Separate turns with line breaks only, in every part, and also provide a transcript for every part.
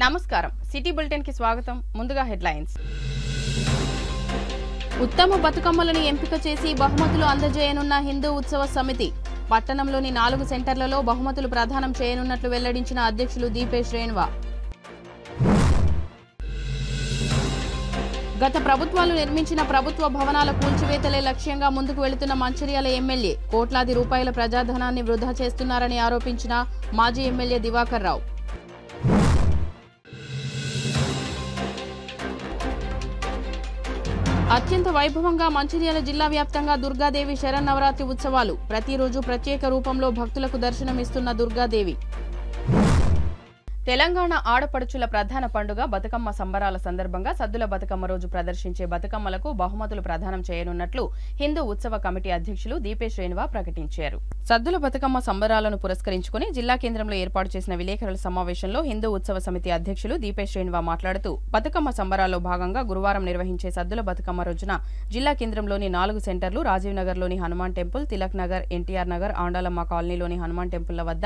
నమస్కారం city bulletin కి స్వాగతం ముందుగా హెడ్లైన్స్ ఉత్తమ బతుకమ్మలను ఎంపిక చేసి బహుమతులు అందజేయనున్న హిందూ ఉత్సవ సమితి పట్టణంలోని 4 సెంటర్లలో బహుమతులు ప్రదానం చేయనున్నట్లు వెల్లడించిన అధ్యక్షులు దీపేష్ రేణువా గత ప్రభుత్వాలు నిర్మించిన ప్రభుత్వ భవనాల కూల్చివేతలే లక్ష్యంగా ముందుకు వెళుతున్న మంచిర్యాల ఎమ్మెల్యే కోట్లాది రూపాయల ప్రజాధనాన్ని వృధా చేస్తున్నారని ఆరోపించిన మాజీ ఎమ్మెల్యే దివాకర్ రావు అత్యంత వైభవంగా మంచిర్యాల జిల్లా వ్యాప్తంగా దుర్గాదేవి శరన్నవరాత్రి ఉత్సవాలు ప్రతిరోజు ప్రత్యేక రూపంలో భక్తులకు దర్శనమిస్తున్న దుర్గాదేవి తెలంగాణ ఆడపడుచుల ప్రధాన పండుగ బతుకమ్మ సంబరాల సందర్భంగా సద్దుల బతుకమ్మ రోజు ప్రదర్శించే బతుకమ్మలకు బహుమతులు ప్రదానం చేయనున్నట్లు హిందూ ఉత్సవ కమిటీ అధ్యక్షులు దీపేష్ రేణువా ప్రకటించారు. సద్దుల బతుకమ్మ సంబరాలను పురస్కరించుకుని జిల్లా కేంద్రంలో ఏర్పాటు చేసిన విలేకరుల సమావేశంలో హిందూ ఉత్సవ సమితి అధ్యక్షులు దీపేష్ రేణువా మాట్లాడుతూ బతుకమ్మ సంబరాల్లో భాగంగా గురువారం నిర్వహించే సద్దుల బతుకమ్మ రోజున జిల్లా కేంద్రంలోని 4 సెంటర్లు రాజీవ్ నగర్లోని హనుమాన్ టెంపుల్, తిలక్ నగర్, ఎన్టీఆర్ నగర్, ఆండాలమ్మ కాలనీలోని హనుమాన్ టెంపుల్ల వద్ద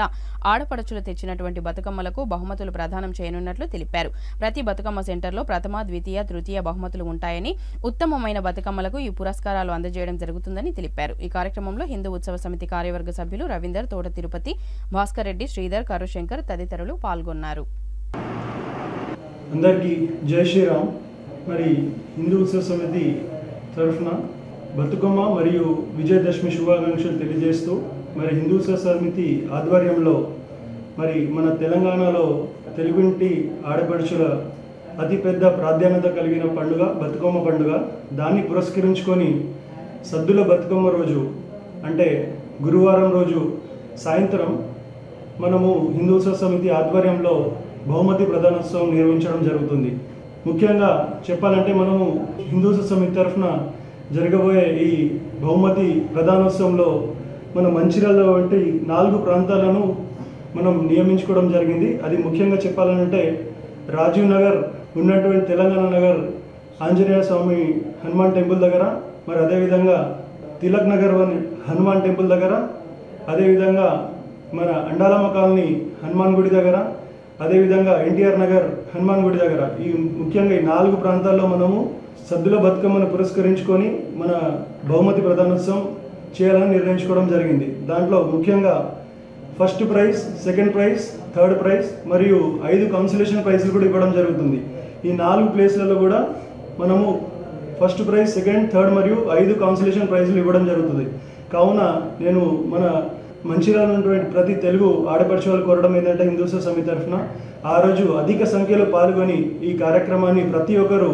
ఆడపడుచులు తెచ్చినటువంటి బతుకమ్మలకు బహుమతులు ప్రదానం చేయనున్నట్లు తెలిపారు. ప్రతి బతుకమ్మ సెంటర్లో ప్రథమ, ద్వితీయ, తృతీయ బహుమతులు ఉంటాయని, ఉత్తమమైన బతుకమ్మలకు ఈ పురస్కారాలు అందజేయడం జరుగుతుందని తెలిపారు. ఈ కార్యక్రమంలో హిందూ ఉత్సవ సమితి కార్యవర్గ సభ్యులు రవీందర్, తోట తిరుపతి, భాస్కర్ రెడ్డి, శ్రీధర్, కరుశంకర్ తదితరులు పాల్గొన్నారు.
అందరికీ జై శ్రీరామ్. మరి హిందూ ఉత్సవ సమితి తరఫున బతుకమ్మ మరియు విజయదశమి శుభాకాంక్షలు తెలియజేస్తూ మరి హిందూ ఉత్సవ సమితి ఆధ్వర్యంలో మరి మన తెలంగాణలో తెలుగుంటి ఆడపడుచుల అతిపెద్ద ప్రాధాన్యత కలిగిన పండుగ బతుకమ్మ పండుగ. దాన్ని పురస్కరించుకొని సద్దుల బతుకమ్మ రోజు అంటే గురువారం రోజు సాయంత్రం మనము హిందూ ఉత్సవ సమితి ఆధ్వర్యంలో బహుమతి ప్రదానోత్సవం నిర్వహించడం జరుగుతుంది. ముఖ్యంగా చెప్పాలంటే మనము హిందూ ఉత్సవ సమితి తరఫున జరగబోయే ఈ బహుమతి ప్రదానోత్సవంలో మన మంచిర్యాల వంటి 4 ప్రాంతాలను మనం నియమించుకోవడం జరిగింది. అది ముఖ్యంగా చెప్పాలంటే రాజీవ్ నగర్ ఉన్నటువంటి తెలంగాణ నగర్ ఆంజనేయ స్వామి హనుమాన్ టెంపుల్ దగ్గర, మరి అదేవిధంగా తిలక్ నగర్ హనుమాన్ టెంపుల్ దగ్గర, అదేవిధంగా మన అండాలమ్మ కాలనీ హనుమాన్ గుడి దగ్గర, అదేవిధంగా ఎన్టీఆర్ నగర్ హనుమాన్ గుడి దగ్గర ఈ ముఖ్యంగా ఈ 4 ప్రాంతాల్లో మనము సద్దుల బతుకమ్మను పురస్కరించుకొని మన బహుమతి ప్రదానోత్సవం చేయాలని నిర్ణయించుకోవడం జరిగింది. దాంట్లో ముఖ్యంగా first prize, second prize, third prize మరియు 5 కన్సలేషన్ ప్రైజ్లు కూడా ఇవ్వడం జరుగుతుంది. ఈ 4 ప్లేస్లలో కూడా మనము ఫస్ట్ ప్రైజ్, సెకండ్, థర్డ్ మరియు 5 కన్సలేషన్ ప్రైజ్లు ఇవ్వడం జరుగుతుంది. కావున నేను మన మంచిర్యాలలో ఉన్నటువంటి ప్రతి తెలుగు ఆడపడుచు వాళ్ళు కోరడం ఏంటంటే హిందూ ఉత్సవ సమితి తరఫున ఆ రోజు అధిక సంఖ్యలో పాల్గొని ఈ కార్యక్రమాన్ని ప్రతి ఒక్కరూ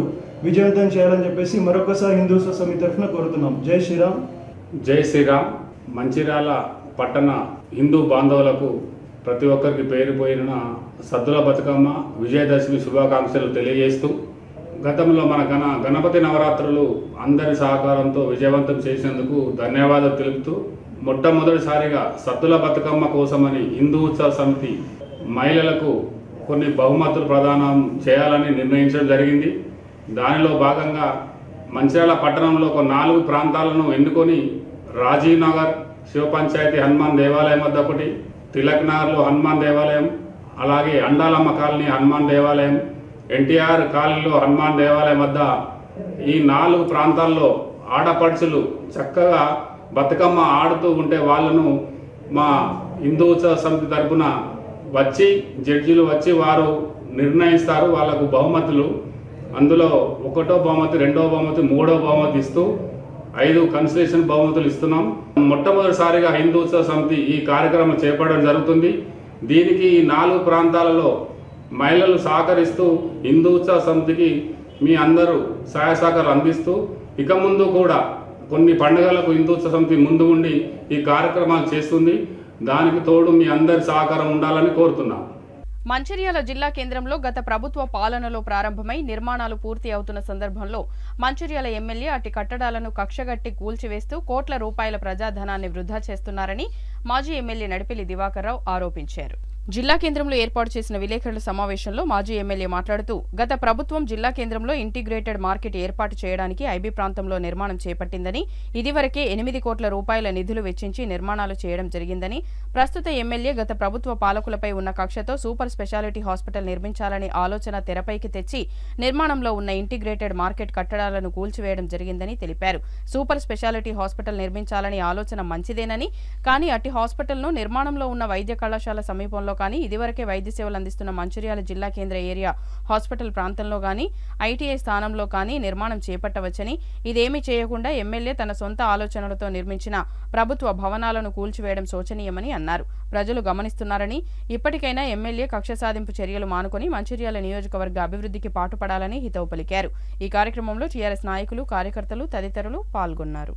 విజయవంతం చేయాలని చెప్పేసి మరొకసారి హిందూ ఉత్సవ సమితి తరఫున కోరుతున్నాం. జై శ్రీరామ్.
జై శ్రీరామ్. మంచిర్యాల పట్టణ హిందూ బాంధవులకు ప్రతి ఒక్కరికి పేరుపోయిన సద్దుల బతుకమ్మ విజయదశమి శుభాకాంక్షలు తెలియజేస్తూ గతంలో మన గణపతి నవరాత్రులు అందరి సహకారంతో విజయవంతం చేసినందుకు ధన్యవాదాలు తెలుపుతూ మొట్టమొదటిసారిగా సద్దుల బతుకమ్మ కోసమని హిందూ ఉత్సవ సమితి మహిళలకు కొన్ని బహుమతులు ప్రదానం చేయాలని నిర్ణయించడం జరిగింది. దానిలో భాగంగా మంచిర్యాల పట్టణంలో ఒక 4 ప్రాంతాలను ఎన్నుకొని రాజీవ్ నగర్ శివ పంచాయతీ హనుమాన్ దేవాలయం వద్ద ఒకటి, తిలక్ నగర్లో హనుమాన్ దేవాలయం, అలాగే అండాలమ్మ కాలనీ హనుమాన్ దేవాలయం, ఎన్టీఆర్ కాలనీలో హనుమాన్ దేవాలయం వద్ద ఈ 4 ప్రాంతాల్లో ఆడపడుచులు చక్కగా బతుకమ్మ ఆడుతూ ఉంటే వాళ్ళను మా హిందూ ఉత్సవ సమితి తరఫున వచ్చి జడ్జీలు వచ్చి వారు నిర్ణయిస్తారు వాళ్ళకు బహుమతులు. అందులో 1వ బహుమతి, 2వ బహుమతి, 3వ బహుమతి ఇస్తూ 5 కన్సలేషన్ బహుమతులు ఇస్తున్నాం. మొట్టమొదటిసారిగా హిందూ ఉత్సవ సమితి ఈ కార్యక్రమం చేపట్టడం జరుగుతుంది. దీనికి ఈ 4 ప్రాంతాలలో మహిళలు సహకరిస్తూ హిందూ ఉత్సవ సమితికి మీ అందరూ సహాయ సహకారాలు అందిస్తూ ఇక ముందు కూడా కొన్ని పండుగలకు హిందూ ఉత్సవ సమితి ముందు ఉండి ఈ కార్యక్రమాలు చేస్తుంది. దానికి తోడు మీ అందరి సహకారం ఉండాలని కోరుతున్నాం.
మంచిర్యాల జిల్లా కేంద్రంలో గత ప్రభుత్వ పాలనలో ప్రారంభమై నిర్మాణాలు పూర్తి అవుతున్న సందర్భంలో మంచిర్యాల ఎమ్మెల్యే అట్టి కట్టడాలను కక్షగట్టి కూల్చివేస్తూ కోట్ల రూపాయల ప్రజాధనాన్ని వృధా చేస్తున్నారని మాజీ ఎమ్మెల్యే నడిపెల్లి దివాకర్ రావు ఆరోపించారు. జిల్లా కేంద్రంలో ఏర్పాటు చేసిన విలేకరుల సమావేశంలో మాజీ ఎమ్మెల్యే మాట్లాడుతూ గత ప్రభుత్వం జిల్లా కేంద్రంలో ఇంటిగ్రేటెడ్ మార్కెట్ ఏర్పాటు చేయడానికి ఐబీ ప్రాంతంలో నిర్మాణం చేపట్టిందని ఇదివరకే 8 కోట్ల రూపాయల నిధులు వెచ్చించి నిర్మాణాలు చేయడం జరిగిందని ప్రస్తుత ఎమ్మెల్యే గత ప్రభుత్వ పాలకులపై ఉన్న కక్షతో సూపర్ స్పెషాలిటీ హాస్పిటల్ నిర్మించాలని ఆలోచన తెరపైకి తెచ్చి నిర్మాణంలో ఉన్న ఇంటిగ్రేటెడ్ మార్కెట్ కట్టడాలను కూల్చివేయడం జరిగిందని తెలిపారు. సూపర్ స్పెషాలిటీ హాస్పిటల్ నిర్మించాలని ఆలోచన మంచిదేనని, కానీ అట్టి హాస్పిటల్ను నిర్మాణంలో ఉన్న వైద్య కళాశాల సమీపంలో కానీ ఇదివరకే వైద్య సేవలు అందిస్తున్న మంచిర్యాల జిల్లా కేంద్ర ఏరియా హాస్పిటల్ ప్రాంతంలో కానీ ఐటీఐ స్థానంలో కానీ నిర్మాణం చేపట్టవచ్చని, ఇదేమీ చేయకుండా ఎమ్మెల్యే తన సొంత ఆలోచనలతో నిర్మించిన ప్రభుత్వ భవనాలను కూల్చివేయడం శోచనీయమని అన్నారు. ప్రజలు గమనిస్తున్నారని, ఇప్పటికైనా ఎమ్మెల్యే కక్ష సాధింపు చర్యలు మానుకొని మంచిర్యాల నియోజకవర్గ అభివృద్ధికి పాటుపడాలని హితవు పలికారు. ఈ కార్యక్రమంలో టీఆర్ఎస్ నాయకులు, కార్యకర్తలు తదితరులు పాల్గొన్నారు.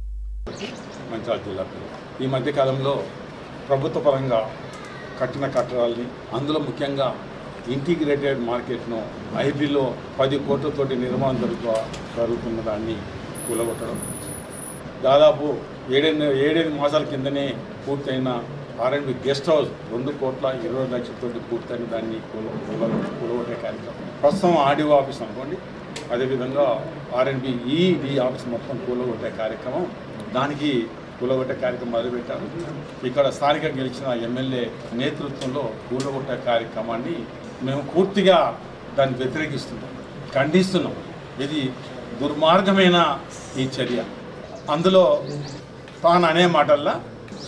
ఈ మధ్య కాలంలో ప్రభుత్వ పరంగా కట్టిన కట్టడాలని, అందులో ముఖ్యంగా ఇంటిగ్రేటెడ్ మార్కెట్ను ఐబీలో 10 కోట్లతోటి నిర్మాణం జరుగుతున్న దాన్ని కూలగొట్టడం, దాదాపు 7 మాసాల కిందనే పూర్తయిన R&B గెస్ట్ హౌస్ 2,20,00,000 పూర్తయిన దాన్ని కూలగొట్టే కార్యక్రమం. ప్రస్తుతం ఆర్డీఓ ఆఫీస్ అనుకోండి, అదేవిధంగా R&B ఈడీ ఆఫీస్ మొత్తం కూలగొట్టే కార్యక్రమం, దానికి కూలగొట్టే కార్యక్రమం మొదలుపెట్టారు. ఇక్కడ స్థానిక గెలిచిన ఎమ్మెల్యే నేతృత్వంలో కూలగొట్టే కార్యక్రమాన్ని మేము పూర్తిగా దాన్ని వ్యతిరేకిస్తున్నాం, ఖండిస్తున్నాం. ఇది దుర్మార్గమైన ఈ చర్య. అందులో తాను అనే మాటల్లో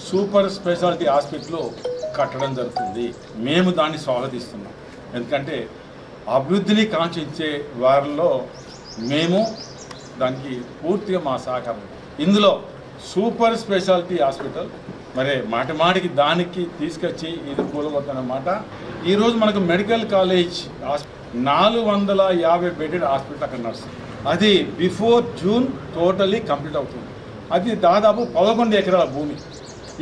సూపర్ స్పెషాలిటీ హాస్పిటల్ కట్టడం జరుగుతుంది. మేము దాన్ని స్వాగతిస్తున్నాం. ఎందుకంటే అభివృద్ధిని కాంక్షించే వారిలో మేము దానికి పూర్తిగా మా సహకారం. ఇందులో సూపర్ స్పెషాలిటీ హాస్పిటల్ మరి మాటికి దానికి తీసుకొచ్చి ఇది కూలగొట్టనమాట. ఈరోజు మనకు మెడికల్ కాలేజ్ 450 బెడెడ్ హాస్పిటల్ అక్కడ నడుస్తుంది. అది బిఫోర్ జూన్ టోటలీ కంప్లీట్ అవుతుంది. అది దాదాపు 11 ఎకరాల భూమి.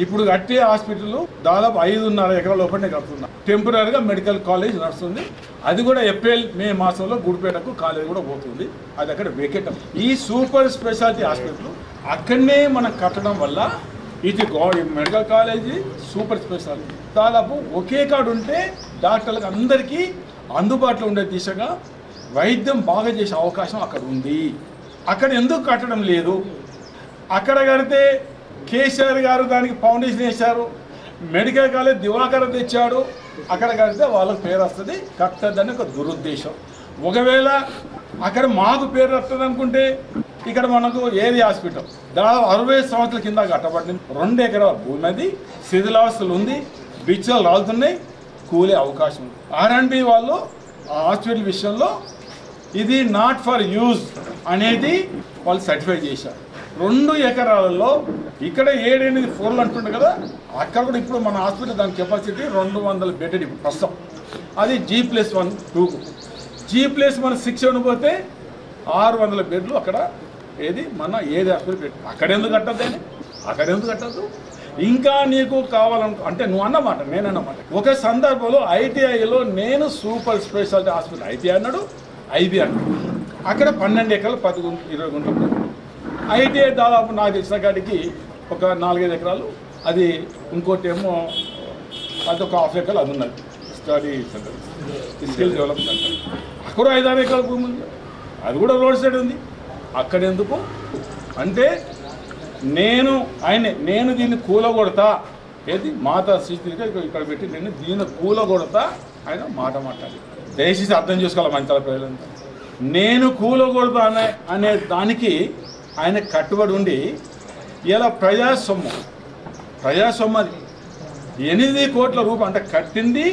ఇప్పుడు కట్టే హాస్పిటల్ దాదాపు 5.5 ఎకరాల లోపలనే కడుతున్నాం. టెంపరీగా మెడికల్ కాలేజ్ నడుస్తుంది. అది కూడా ఏప్రిల్ మే మాసంలో గుడిపేటకు కాలేజ్ కూడా పోతుంది. అది అక్కడ వేకెట్. ఈ సూపర్ స్పెషాలిటీ హాస్పిటల్ అక్కడనే మనం కట్టడం వల్ల ఇది మెడికల్ కాలేజీ సూపర్ స్పెషాలిటీ దాదాపు ఒకే కాడు ఉంటే డాక్టర్లకు అందరికీ అందుబాటులో ఉండే దిశగా వైద్యం బాగా చేసే అవకాశం అక్కడ ఉంది. అక్కడ ఎందుకు కట్టడం లేదు? అక్కడ కడితే కేసీఆర్ గారు దానికి ఫౌండేషన్ వేశారు, మెడికల్ కాలేజ్ దివాకర్ తెచ్చాడు. అక్కడ కడితే వాళ్ళకి పేరు వస్తుంది, కట్టదని ఒక దురుద్దేశం. ఒకవేళ అక్కడ మాకు పేరు వస్తుంది అనుకుంటే ఇక్కడ మనకు ఏరియా హాస్పిటల్ దాదాపు 60 సంవత్సరాల కింద కట్టబడింది. 2 ఎకరాల భూమి, అది శిథిలావస్థలు ఉంది, బిచ్చలు రాలుతున్నాయి, కూలే అవకాశం ఉంది. R&B వాళ్ళు ఆ హాస్పిటల్ విషయంలో ఇది నాట్ ఫర్ యూజ్ అనేది వాళ్ళు సర్టిఫై చేశారు. 2 ఎకరాలలో ఇక్కడ 7-8 ఫ్లోర్లు అంటుండే కదా, అక్కడ కూడా ఇప్పుడు మన హాస్పిటల్ దాని కెపాసిటీ 200 బెడెడ్ ఇప్పుడు ప్రస్తుతం. అది G+1 2, G+1 6 పోతే 600 బెడ్లు అక్కడ ఏది ఏది హాస్పిటల్ పెట్టి అక్కడ ఎందుకు కట్టద్దని, అక్కడ ఎందుకు కట్టద్దు? ఇంకా నీకు కావాలంటే నువ్వు అన్నమాట, నేను అన్నమాట. ఒక సందర్భంలో ITIలో నేను సూపర్ స్పెషాలిటీ హాస్పిటల్ ITI అన్నాడు, IB అన్నాడు. అక్కడ 12 ఎకరాలు 20 గుంటలు. ITI దాదాపు నాకు తెలిసిన కాడికి ఒక 4-5 ఎకరాలు, అది ఇంకోటి ఏమో అది ఒక 1/2 ఎకరాలు అది ఉన్నది study centre, skill development centre. అక్కడ 5-6 ఎకరాల భూమి ఉంది, అది కూడా రోడ్ సైడ్ ఉంది. అక్కడ ఎందుకు అంటే నేను దీన్ని కూలగొడతా, ఏది మాతా శ్రీగా ఇక్కడ పెట్టి నేను దీన్ని కూలగొడతా ఆయన మాట్లాడాలి. దయచేసి అర్థం చేసుకోవాలి మంచి ప్రజలంతా. నేను కూలగొడతా అనే దానికి ఆయన కట్టుబడి ఉండి ఇలా ప్రజాసొమ్ము అది 8 కోట్ల రూపాయలు అంటే కట్టింది,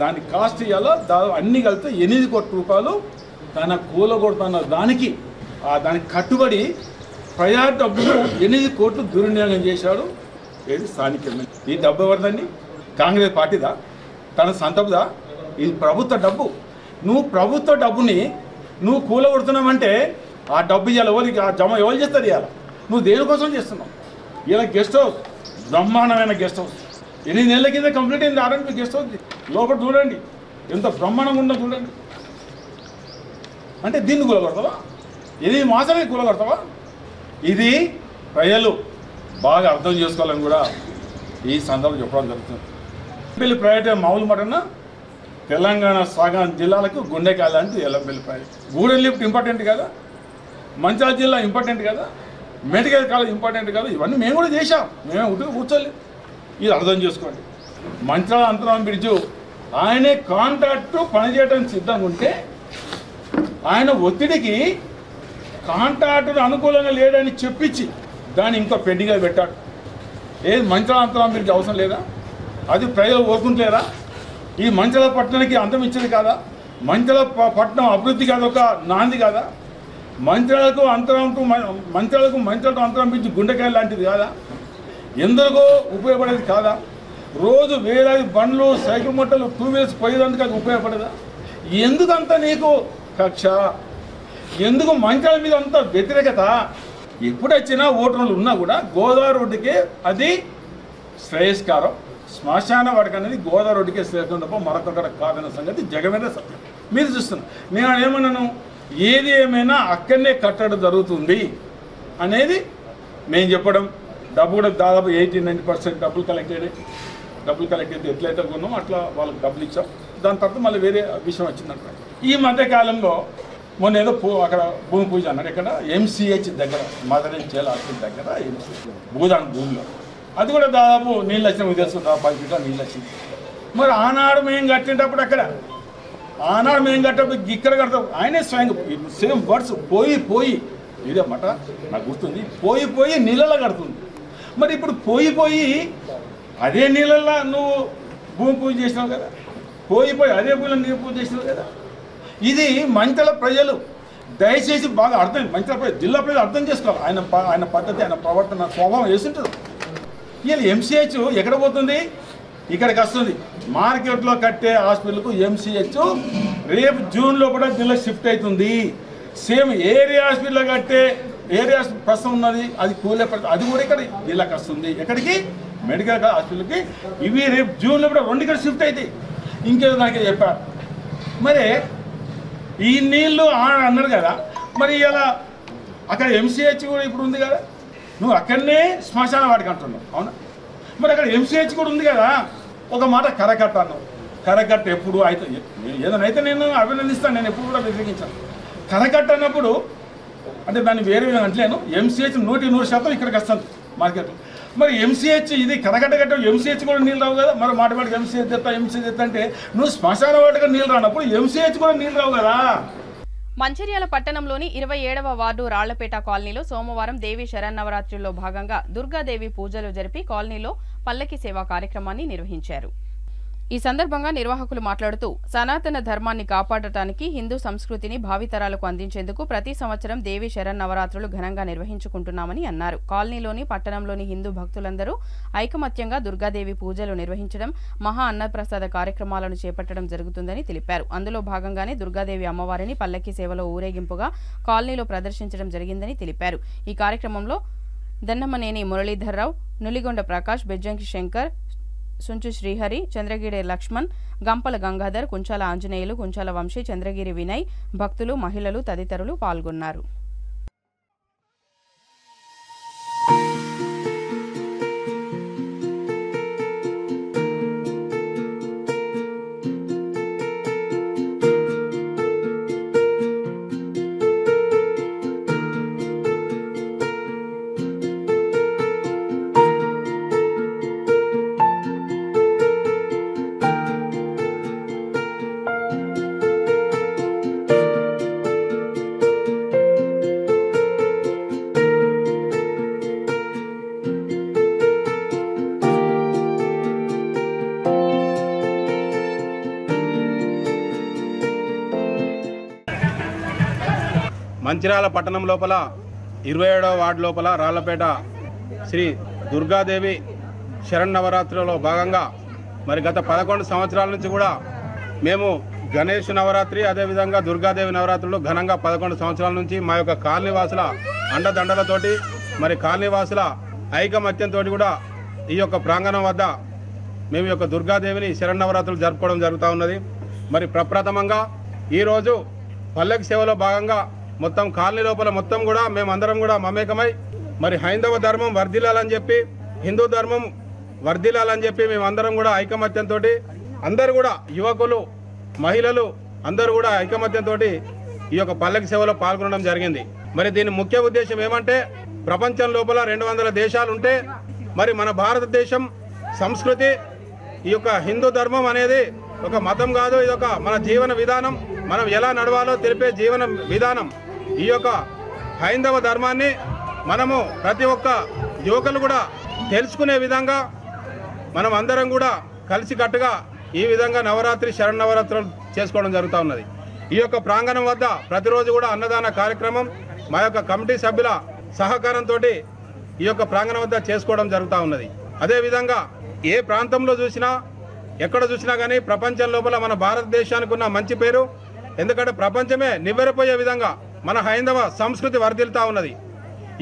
దాని కాస్ట్ ఇవాళ దాదాపు అన్ని కలిపితే 8 కోట్ల రూపాయలు తన కూలగొడుతున్న దానికి కట్టుబడి ప్రజా డబ్బులు 8 కోట్లు దుర్వినియోగం చేశాడు. ఏది స్థానిక ఎమ్మెల్యే. ఈ డబ్బు ఎవరిదండి? కాంగ్రెస్ పార్టీదా? తన సంతపుదా? ఇది ప్రభుత్వ డబ్బు. నువ్వు ప్రభుత్వ డబ్బుని నువ్వు కూలగొడుతున్నావంటే ఆ డబ్బు ఇవాళ ఎవరికి జమ ఎవరు చేస్తారు? ఇవాళ నువ్వు దేనికోసం చేస్తున్నావు? ఇలా గెస్ట్ హౌస్ బ్రహ్మాండమైన గెస్ట్ హౌస్ 8 నెలల కింద కంప్లీట్ అయింది. R&B గెస్ట్ హౌస్ లోపల చూడండి ఎంత బ్రహ్మాండంగా ఉందో చూడండి. అంటే దీన్ని కూలగొడతావా? 8 మాసాలకి కూలగొడతావా? ఇది ప్రజలు బాగా అర్థం చేసుకోవాలని కూడా ఈ సందర్భంలో చెప్పడం జరుగుతుంది. ఎల్లంపల్లి ప్రైవేట్ మామూలు మటన తెలంగాణ సగం జిల్లాలకు గుండెకాయ లాంటి Yellampalli private. Gudem lift important కదా, మంచిర్యాల జిల్లా ఇంపార్టెంట్ కదా, మెడికల్ కాలేజ్ ఇంపార్టెంట్ కదా, ఇవన్నీ మేము కూడా చేశాం. మేమే ఉట్టుకు కూర్చోలేదు. ఇది అర్థం చేసుకోండి. మంచిర్యాల అంతరం బ్రిడ్జు ఆయనే కాంట్రాక్టు పనిచేయడానికి సిద్ధంగా ఉంటే ఆయన ఒత్తిడికి కాంట్రాక్టర్ అనుకూలంగా లేడని చెప్పించి దాన్ని ఇంకో పెండింగ్గా పెట్టాడు. ఏది మంచిర్యాల అంతరం బ్రిడ్జ్ అవసరం లేదా? అది ప్రజలు కోరుకుంటలేరా? ఈ మంచిర్యాల పట్టణానికి అంతం ఇచ్చేది కాదా? మంచిర్యాల పట్టణం అభివృద్ధి కాదు, ఒక నాంది కాదా? మంచిర్యాలకు అంతరం బ్రిడ్జ్ గుండెకాయ లాంటిది కాదా? ఎందరికో ఉపయోగపడేది కాదా? రోజు వేలాది బండ్లు, సైకిల్ మొట్టలు, 2 వీలర్స్ పోయేందుకు అది ఉపయోగపడదా? ఎందుకంత నీకు కక్ష? ఎందుకు మంచిర్యాల మీద అంత వ్యతిరేకత? ఎప్పుడొచ్చినా ఓటర్లు ఉన్నా కూడా గోదావరి రోడ్డుకే అది శ్రేయస్కారం. శ్మశాన వాడికి అనేది గోదావరి రోడ్డుకే శ్రేయస్కారం తప్ప మరొకటి కాదన్న సంగతి జగమైన సత్యం. మీరు చూస్తున్నారు. నేను ఏమన్నాను, ఏది ఏమైనా అక్కడనే కట్టడం జరుగుతుంది అనేది మేము చెప్పడం. డబ్బు కూడా దాదాపు 80-90% డబ్బులు కలెక్ట్ అయితే ఎట్లయితే కొన్నాం అట్లా వాళ్ళకి డబ్బులు ఇచ్చాం. దాని తర్వాత మళ్ళీ వేరే విషయం వచ్చిందంట. ఈ మధ్యకాలంలో మొన్న ఏదో అక్కడ భూమి పూజ అన్నారు. ఇక్కడ MCH దగ్గర, మదర్ అండ్ చైల్డ్ హాస్పిటల్ దగ్గర భూదాన్ భూమిలో అది కూడా దాదాపు నీళ్ళు వచ్చిన ఉద్దేశం, 10 ఫీట్ల నీళ్ళు వచ్చింది. మరి ఆనాడు మేము కట్టేటప్పుడు ఇక్కడ కడతాం. ఆయనే స్వయంగా సేమ్ వర్డ్స్ పోయి ఇదే మాట నాకు గుర్తుంది, పోయి నీళ్ళలో కడుతుంది. మరి ఇప్పుడు పోయి అదే నీళ్ళల్లో నువ్వు భూమి పూజ చేసినావు కదా, పోయి అదే భూమిలో నీరు పూజ చేసినావు కదా. ఇది మంచిర్యాల ప్రజలు దయచేసి బాగా అర్థం, మంచిర్యాల ప్రజలు, జిల్లా ప్రజలు అర్థం చేసుకోవాలి. ఆయన పద్ధతి, ఆయన ప్రవర్తన, స్వభావం వేస్తుంటుంది. ఇలా MCH ఎక్కడ పోతుంది? ఇక్కడికి వస్తుంది. మార్కెట్లో కట్టే హాస్పిటల్కు MCH రేపు జూన్లో కూడా జిల్లా షిఫ్ట్ అవుతుంది. సేమ్ ఏరియా హాస్పిటల్లో కట్టే ఏరియా ప్రస్తుతం ఉన్నది, అది కూలే అది కూడా ఇక్కడ జిల్లాకి వస్తుంది. ఎక్కడికి? మెడికల్ హాస్పిటల్కి. ఇవి రేపు జూన్లో కూడా 2 ఇక్కడ షిఫ్ట్ అవుతాయి. ఇంకేదో నాకే చెప్పారు. మరి ఈ నీళ్ళు అన్నారు కదా, మరి ఇలా అక్కడ MCH కూడా ఇప్పుడు ఉంది కదా, నువ్వు అక్కడనే శ్మశాన వాడికి అంటున్నావు, అవునా? మరి అక్కడ MCH కూడా ఉంది కదా. ఒక మాట కరకట్ట అన్నావు. కరకట్ట ఎప్పుడు అయితే ఏదైనా అయితే నేను అభినందిస్తాను, నేను ఎప్పుడు కూడా వ్యతిరేకించాను. కరకట్ట అన్నప్పుడు అంటే దాన్ని వేరే విధంగా అంటలేను. MCH 100% ఇక్కడికి వస్తుంది మార్కెట్లో. మరి MCH ఇది కరకట్ట కట్ట MCH కూడా నీళ్ళు రావు కదా. మరి మాటమాటికి MCH తెస్తా అంటే నువ్వు శ్మశాన వాటిగా నీళ్ళు రానప్పుడు MCH కూడా నీళ్ళు రావు కదా.
మంచిర్యాల పట్టణంలోని 27వ వార్డు రాళ్లపేట కాలనీలో సోమవారం దేవి శరన్నవరాత్రిలో భాగంగా దుర్గాదేవి పూజలు జరిపి కాలనీలో పల్లకి సేవా కార్యక్రమాన్ని నిర్వహించారు. ఈ సందర్భంగా నిర్వాహకులు మాట్లాడుతూ సనాతన ధర్మాన్ని కాపాడటానికి హిందూ సంస్కృతిని భావితరాలకు అందించేందుకు ప్రతి సంవత్సరం దేవి శరన్నవరాత్రులు ఘనంగా నిర్వహించుకుంటున్నామని అన్నారు. కాలనీలోని పట్టణంలోని హిందూ భక్తులందరూ ఐకమత్యంగా దుర్గాదేవి పూజలు నిర్వహించడం, మహా అన్నప్రసాద కార్యక్రమాలను చేపట్టడం జరుగుతుందని తెలిపారు. అందులో భాగంగానే దుర్గాదేవి అమ్మవారిని పల్లకి సేవలో ఊరేగింపుగా కాలనీలో ప్రదర్శించడం జరిగిందని తెలిపారు. ఈ కార్యక్రమంలో దన్నమనేని మురళీధర్రావు, నులిగొండ ప్రకాష్, బెజ్జంకి శంకర్, సుంచు శ్రీహరి, చంద్రగిరి లక్ష్మణ్, గంపల గంగాధర్, కుంచాల ఆంజనేయులు, కుంచాల వంశీ, చంద్రగిరి వినయ్, భక్తులు, మహిళలు తదితరులు పాల్గొన్నారు.
మంచిర్యాల పట్టణం లోపల 27వ వార్డు లోపల రాళ్లపేట శ్రీ దుర్గాదేవి శరన్నవరాత్రిలో భాగంగా మరి గత 11 సంవత్సరాల నుంచి కూడా మేము గణేష్ నవరాత్రి అదేవిధంగా దుర్గాదేవి నవరాత్రులు ఘనంగా 11 సంవత్సరాల నుంచి మా యొక్క కాలనీవాసుల అండదండలతోటి మరి కాలనీవాసుల ఐకమత్యంతో కూడా ఈ యొక్క ప్రాంగణం వద్ద మేము యొక్క దుర్గాదేవిని శరన్నవరాత్రులు జరుపుకోవడం జరుగుతూ ఉన్నది. మరి ప్రప్రథమంగా ఈరోజు పల్లకి సేవలో భాగంగా మొత్తం కాలనీ లోపల మొత్తం కూడా మేమందరం కూడా మమేకమై మరి హైందవ ధర్మం వర్ధిల్లాలని చెప్పి హిందూ ధర్మం వర్ధిల్లాలని చెప్పి మేమందరం కూడా ఐకమత్యంతో అందరూ కూడా యువకులు మహిళలు అందరూ కూడా ఐకమత్యంతో ఈ యొక్క పల్లకి సేవలో పాల్గొనడం జరిగింది. మరి దీని ముఖ్య ఉద్దేశం ఏమంటే ప్రపంచం లోపల 200 దేశాలు ఉంటే మరి మన భారతదేశం సంస్కృతి ఈ యొక్క హిందూ ధర్మం అనేది ఒక మతం కాదు, ఇది ఒక మన జీవన విధానం. మనం ఎలా నడవాలో తెలిపే జీవన విధానం. ఈ యొక్క హైందవ ధర్మాన్ని మనము ప్రతి ఒక్క యువకులు కూడా తెలుసుకునే విధంగా మనం అందరం కూడా కలిసికట్టుగా ఈ విధంగా నవరాత్రి శరన్నవరాత్రులు చేసుకోవడం జరుగుతూ ఉన్నది. ఈ యొక్క ప్రాంగణం వద్ద ప్రతిరోజు కూడా అన్నదాన కార్యక్రమం మా యొక్క కమిటీ సభ్యుల సహకారంతో ఈ యొక్క ప్రాంగణం వద్ద చేసుకోవడం జరుగుతూ ఉన్నది. అదేవిధంగా ఏ ప్రాంతంలో చూసినా ఎక్కడ చూసినా కానీ ప్రపంచం లోపల మన భారతదేశానికి ఉన్న మంచి పేరు. ఎందుకంటే ప్రపంచమే నివ్వెరపోయే విధంగా మన హైందవ సంస్కృతి వర్ధిల్లుతూ ఉన్నది.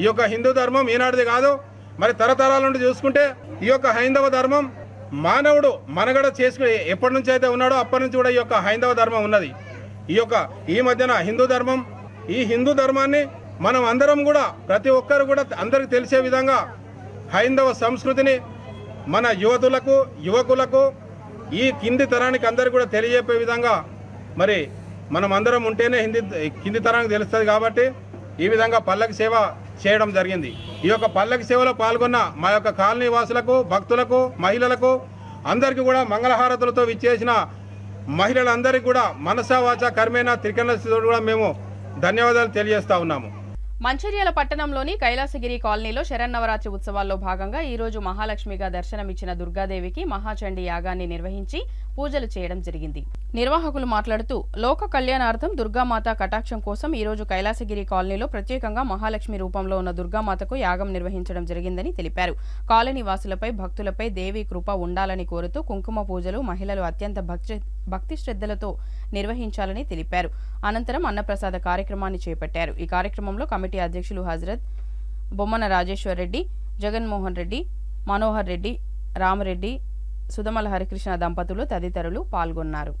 ఈ యొక్క హిందూ ధర్మం ఈనాటిది కాదు, మరి తరతరాల నుండి చూసుకుంటే ఈ యొక్క హైందవ ధర్మం మానవుడు మనగడ చేసుకుని ఎప్పటి నుంచి అయితే ఉన్నాడో అప్పటి నుంచి కూడా ఈ యొక్క హైందవ ధర్మం ఉన్నది. ఈ మధ్యన ఈ హిందూ ధర్మాన్ని మనం అందరం కూడా ప్రతి ఒక్కరు కూడా అందరికి తెలిసే విధంగా హైందవ సంస్కృతిని మన యువకులకు ఈ కింది తరానికి అందరికి కూడా తెలియజెప్పే విధంగా మరి మనం అందరం ఉంటేనే కింది తరానికి తెలుస్తుంది. కాబట్టి ఈ విధంగా పల్లకి సేవ చేయడం జరిగింది. ఈ యొక్క పల్లకి సేవలో పాల్గొన్న మా యొక్క కాలనీ వాసులకు, భక్తులకు, మహిళలకు అందరికీ కూడా మంగళహారతులతో విచ్చేసిన మహిళలందరికీ కూడా మనసా వాచా కర్మేనా త్రికరణతో కూడా మేము ధన్యవాదాలు తెలియజేస్తా ఉన్నాము.
మంచిర్యాల పట్టణంలోని కైలాసగిరి కాలనీలో శరన్నవరాత్రి ఉత్సవాల్లో భాగంగా ఈ రోజు మహాలక్ష్మిగా దర్శనమిచ్చిన దుర్గాదేవికి మహాచండీ యాగాన్ని నిర్వహించి పూజలు చేయడం జరిగింది. నిర్వాహకులు మాట్లాడుతూ లోక కళ్యాణార్థం దుర్గామాత కటాక్షం కోసం ఈ రోజు కైలాసగిరి కాలనీలో ప్రత్యేకంగా మహాలక్ష్మి రూపంలో ఉన్న దుర్గామాతకు యాగం నిర్వహించడం జరిగిందని తెలిపారు. కాలనీ వాసులపై భక్తులపై దేవి కృప ఉండాలని కోరుతూ కుంకుమ పూజలు మహిళలు అత్యంత భక్తి శ్రద్ధలతో నిర్వహించాలని తెలిపారు. అనంతరం అన్నప్రసాద కార్యక్రమాన్ని చేపట్టారు. ఈ కార్యక్రమంలో కమిటీ అధ్యక్షులు హజరత్ బొమ్మన రాజేశ్వర్ రెడ్డి, జగన్మోహన్ రెడ్డి, మనోహర్ రెడ్డి, రామరెడ్డి, సుధమల హరికృష్ణ దంపతులు తదితరులు పాల్గొన్నారు.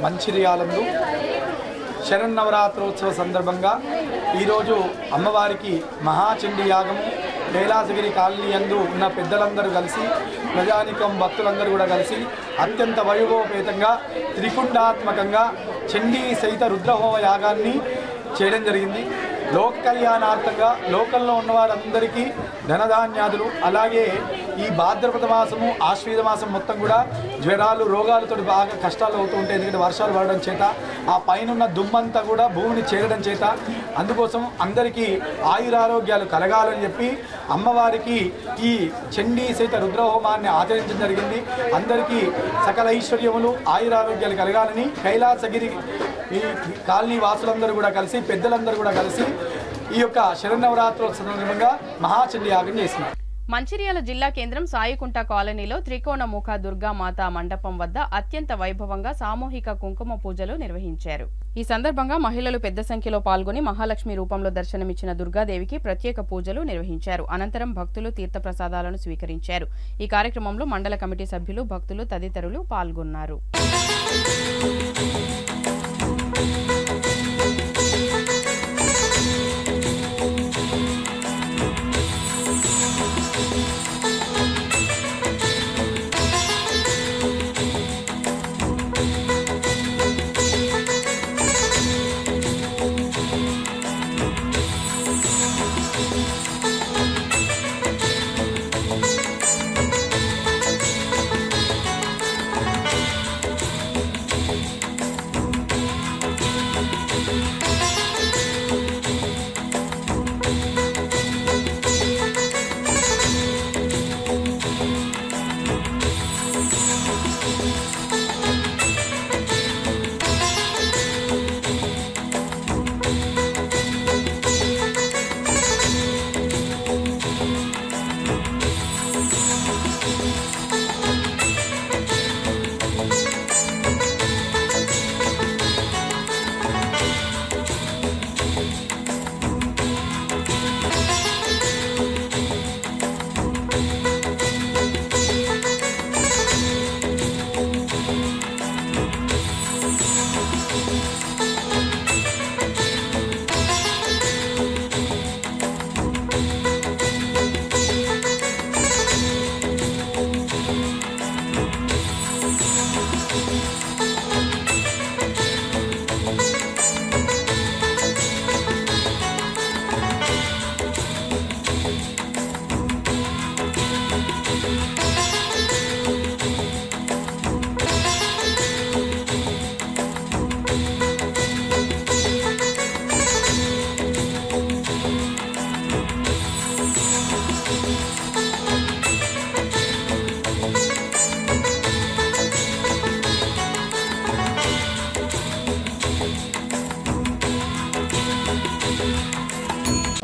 మంచిర్యాలందు శరన్నవరాత్రోత్సవ సందర్భంగా ఈరోజు అమ్మవారికి మహాచండీ యాగము కైలాసగిరి కాలనీ యందు ఉన్న పెద్దలందరూ కలిసి ప్రజానికం భక్తులందరూ కూడా కలిసి అత్యంత వైభవపేతంగా త్రికుండాత్మకంగా చండీ సహిత రుద్రహోమ యాగాన్ని చేయడం జరిగింది. లోక కళ్యాణార్థంగా లోకల్లో ఉన్న వారందరికీ ధనధాన్యాదులు, అలాగే ఈ భాద్రపద మాసము ఆశ్వీజ మాసం మొత్తం కూడా జ్వరాలు రోగాలతో బాగా కష్టాలు అవుతూ ఉంటాయి. ఎందుకంటే వర్షాలు పడడం చేత ఆ పైన దుమ్మంతా కూడా భూమిని చేరడం చేత అందుకోసం అందరికీ ఆయురారోగ్యాలు కలగాలని చెప్పి అమ్మవారికి ఈ చండీ సహిత రుద్రహోమాన్ని ఆచరించడం జరిగింది. అందరికీ సకల ఐశ్వర్యములు ఆయురారోగ్యాలు కలగాలని కైలాసగిరి ఈ కాలనీ వాసులందరూ కూడా కలిసి పెద్దలందరూ కూడా కలిసి ఈ యొక్క శరన్నవరాత్రోత్సవ సందర్భంగా మహాచండీ యాగం చేస్తున్నారు.
మంచిర్యాల జిల్లా కేంద్రం సాయికుంట కాలనీలో త్రికోణముఖ దుర్గామాత మండపం వద్ద అత్యంత వైభవంగా సామూహిక కుంకుమ పూజలు నిర్వహించారు. ఈ సందర్భంగా మహిళలు పెద్ద సంఖ్యలో పాల్గొని మహాలక్ష్మి రూపంలో దర్శనమిచ్చిన దుర్గాదేవికి ప్రత్యేక పూజలు నిర్వహించారు. అనంతరం భక్తులు తీర్థప్రసాదాలను స్వీకరించారు. ఈ కార్యక్రమంలో మండల కమిటీ సభ్యులు, భక్తులు తదితరులు పాల్గొన్నారు.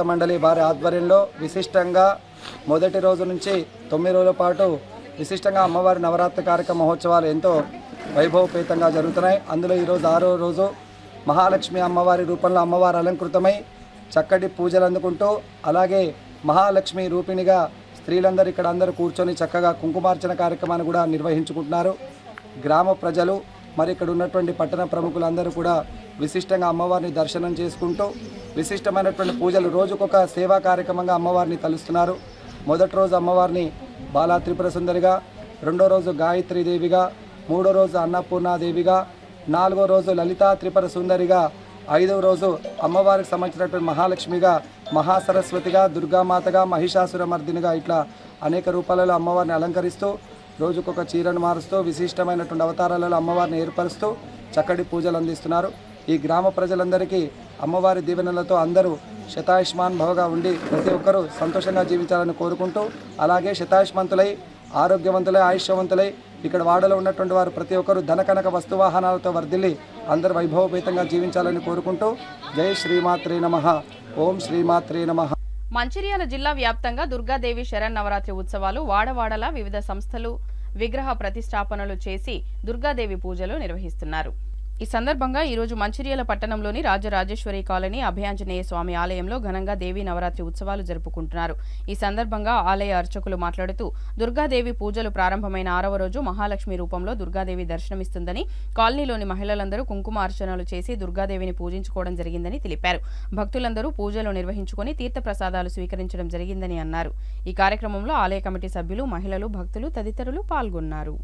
మండలి వారి ఆధ్వర్యంలో విశిష్టంగా మొదటి రోజు నుంచి 9 రోజుల పాటు విశిష్టంగా అమ్మవారి నవరాత్రి కార్యక్రమ మహోత్సవాలు ఎంతో వైభవపేతంగా జరుగుతున్నాయి. అందులో ఈరోజు 6వ రోజు మహాలక్ష్మి అమ్మవారి రూపంలో అమ్మవారు అలంకృతమై చక్కటి పూజలు అందుకుంటూ, అలాగే మహాలక్ష్మి రూపిణిగా స్త్రీలందరూ ఇక్కడ అందరూ కూర్చొని చక్కగా కుంకుమార్చన కార్యక్రమాన్ని కూడా నిర్వహించుకుంటున్నారు. గ్రామ ప్రజలు మరి ఇక్కడ ఉన్నటువంటి పట్టణ ప్రముఖులందరూ కూడా విశిష్టంగా అమ్మవారిని దర్శనం చేసుకుంటూ విశిష్టమైనటువంటి పూజలు రోజుకొక సేవా కార్యక్రమంగా అమ్మవారిని తలుస్తున్నారు. మొదటి రోజు అమ్మవారిని బాలా త్రిపుర సుందరిగా, రెండో రోజు గాయత్రీదేవిగా, మూడో రోజు అన్నపూర్ణాదేవిగా, 4వ రోజు లలితా త్రిపుర సుందరిగా, 5వ రోజు అమ్మవారికి సంబంధించినటువంటి మహాలక్ష్మిగా, మహాసరస్వతిగా, దుర్గామాతగా, మహిషాసురమర్దినిగా ఇట్లా అనేక రూపాలలో అమ్మవారిని అలంకరిస్తూ రోజుకొక చీరను మారుస్తూ విశిష్టమైనటువంటి అవతారాలలో అమ్మవారిని ఏర్పరుస్తూ చక్కటి పూజలు అందిస్తున్నారు. ఈ గ్రామ ప్రజలందరికీ అమ్మవారి దీవెనలతో అందరూ శతాయుష్మాన్ భవగా ఉండి ప్రతి ఒక్కరూ సంతోషంగా జీవించాలని కోరుకుంటూ, అలాగే శతాయుష్మంతులై ఆరోగ్యవంతులై ఆయుష్యవంతులై ఇక్కడ వాడలో ఉన్నటువంటి వారు ప్రతి ఒక్కరూ ధనకనక వస్తువాహనాలతో వర్ధిల్లి అందరూ వైభవపేతంగా జీవించాలని కోరుకుంటూ జై శ్రీమాత్రే నమః. ఓం శ్రీమాత్రే నమః.
మంచిర్యాల జిల్లా వ్యాప్తంగా దుర్గాదేవి శరన్నవరాత్రి ఉత్సవాలు వాడవాడలా వివిధ సంస్థలు విగ్రహ ప్రతిష్టాపనలు చేసి దుర్గాదేవి పూజలు నిర్వహిస్తున్నారు. ఈ సందర్భంగా ఈరోజు మంచిర్యాల పట్టణంలోని రాజరాజేశ్వరి కాలనీ అభయాంజనేయ స్వామి ఆలయంలో ఘనంగా దేవీ నవరాత్రి ఉత్సవాలు జరుపుకుంటున్నారు. ఈ సందర్భంగా ఆలయ అర్చకులు మాట్లాడుతూ దుర్గాదేవి పూజలు ప్రారంభమైన 6వ రోజు మహాలక్ష్మి రూపంలో దుర్గాదేవి దర్శనమిస్తుందని, కాలనీలోని మహిళలందరూ కుంకుమ అర్చనలు చేసి దుర్గాదేవిని పూజించుకోవడం జరిగిందని తెలిపారు. భక్తులందరూ పూజలు నిర్వహించుకుని తీర్థప్రసాదాలు స్వీకరించడం జరిగిందని అన్నారు. ఈ కార్యక్రమంలో ఆలయ కమిటీ సభ్యులు, మహిళలు, భక్తులు తదితరులు పాల్గొన్నారు.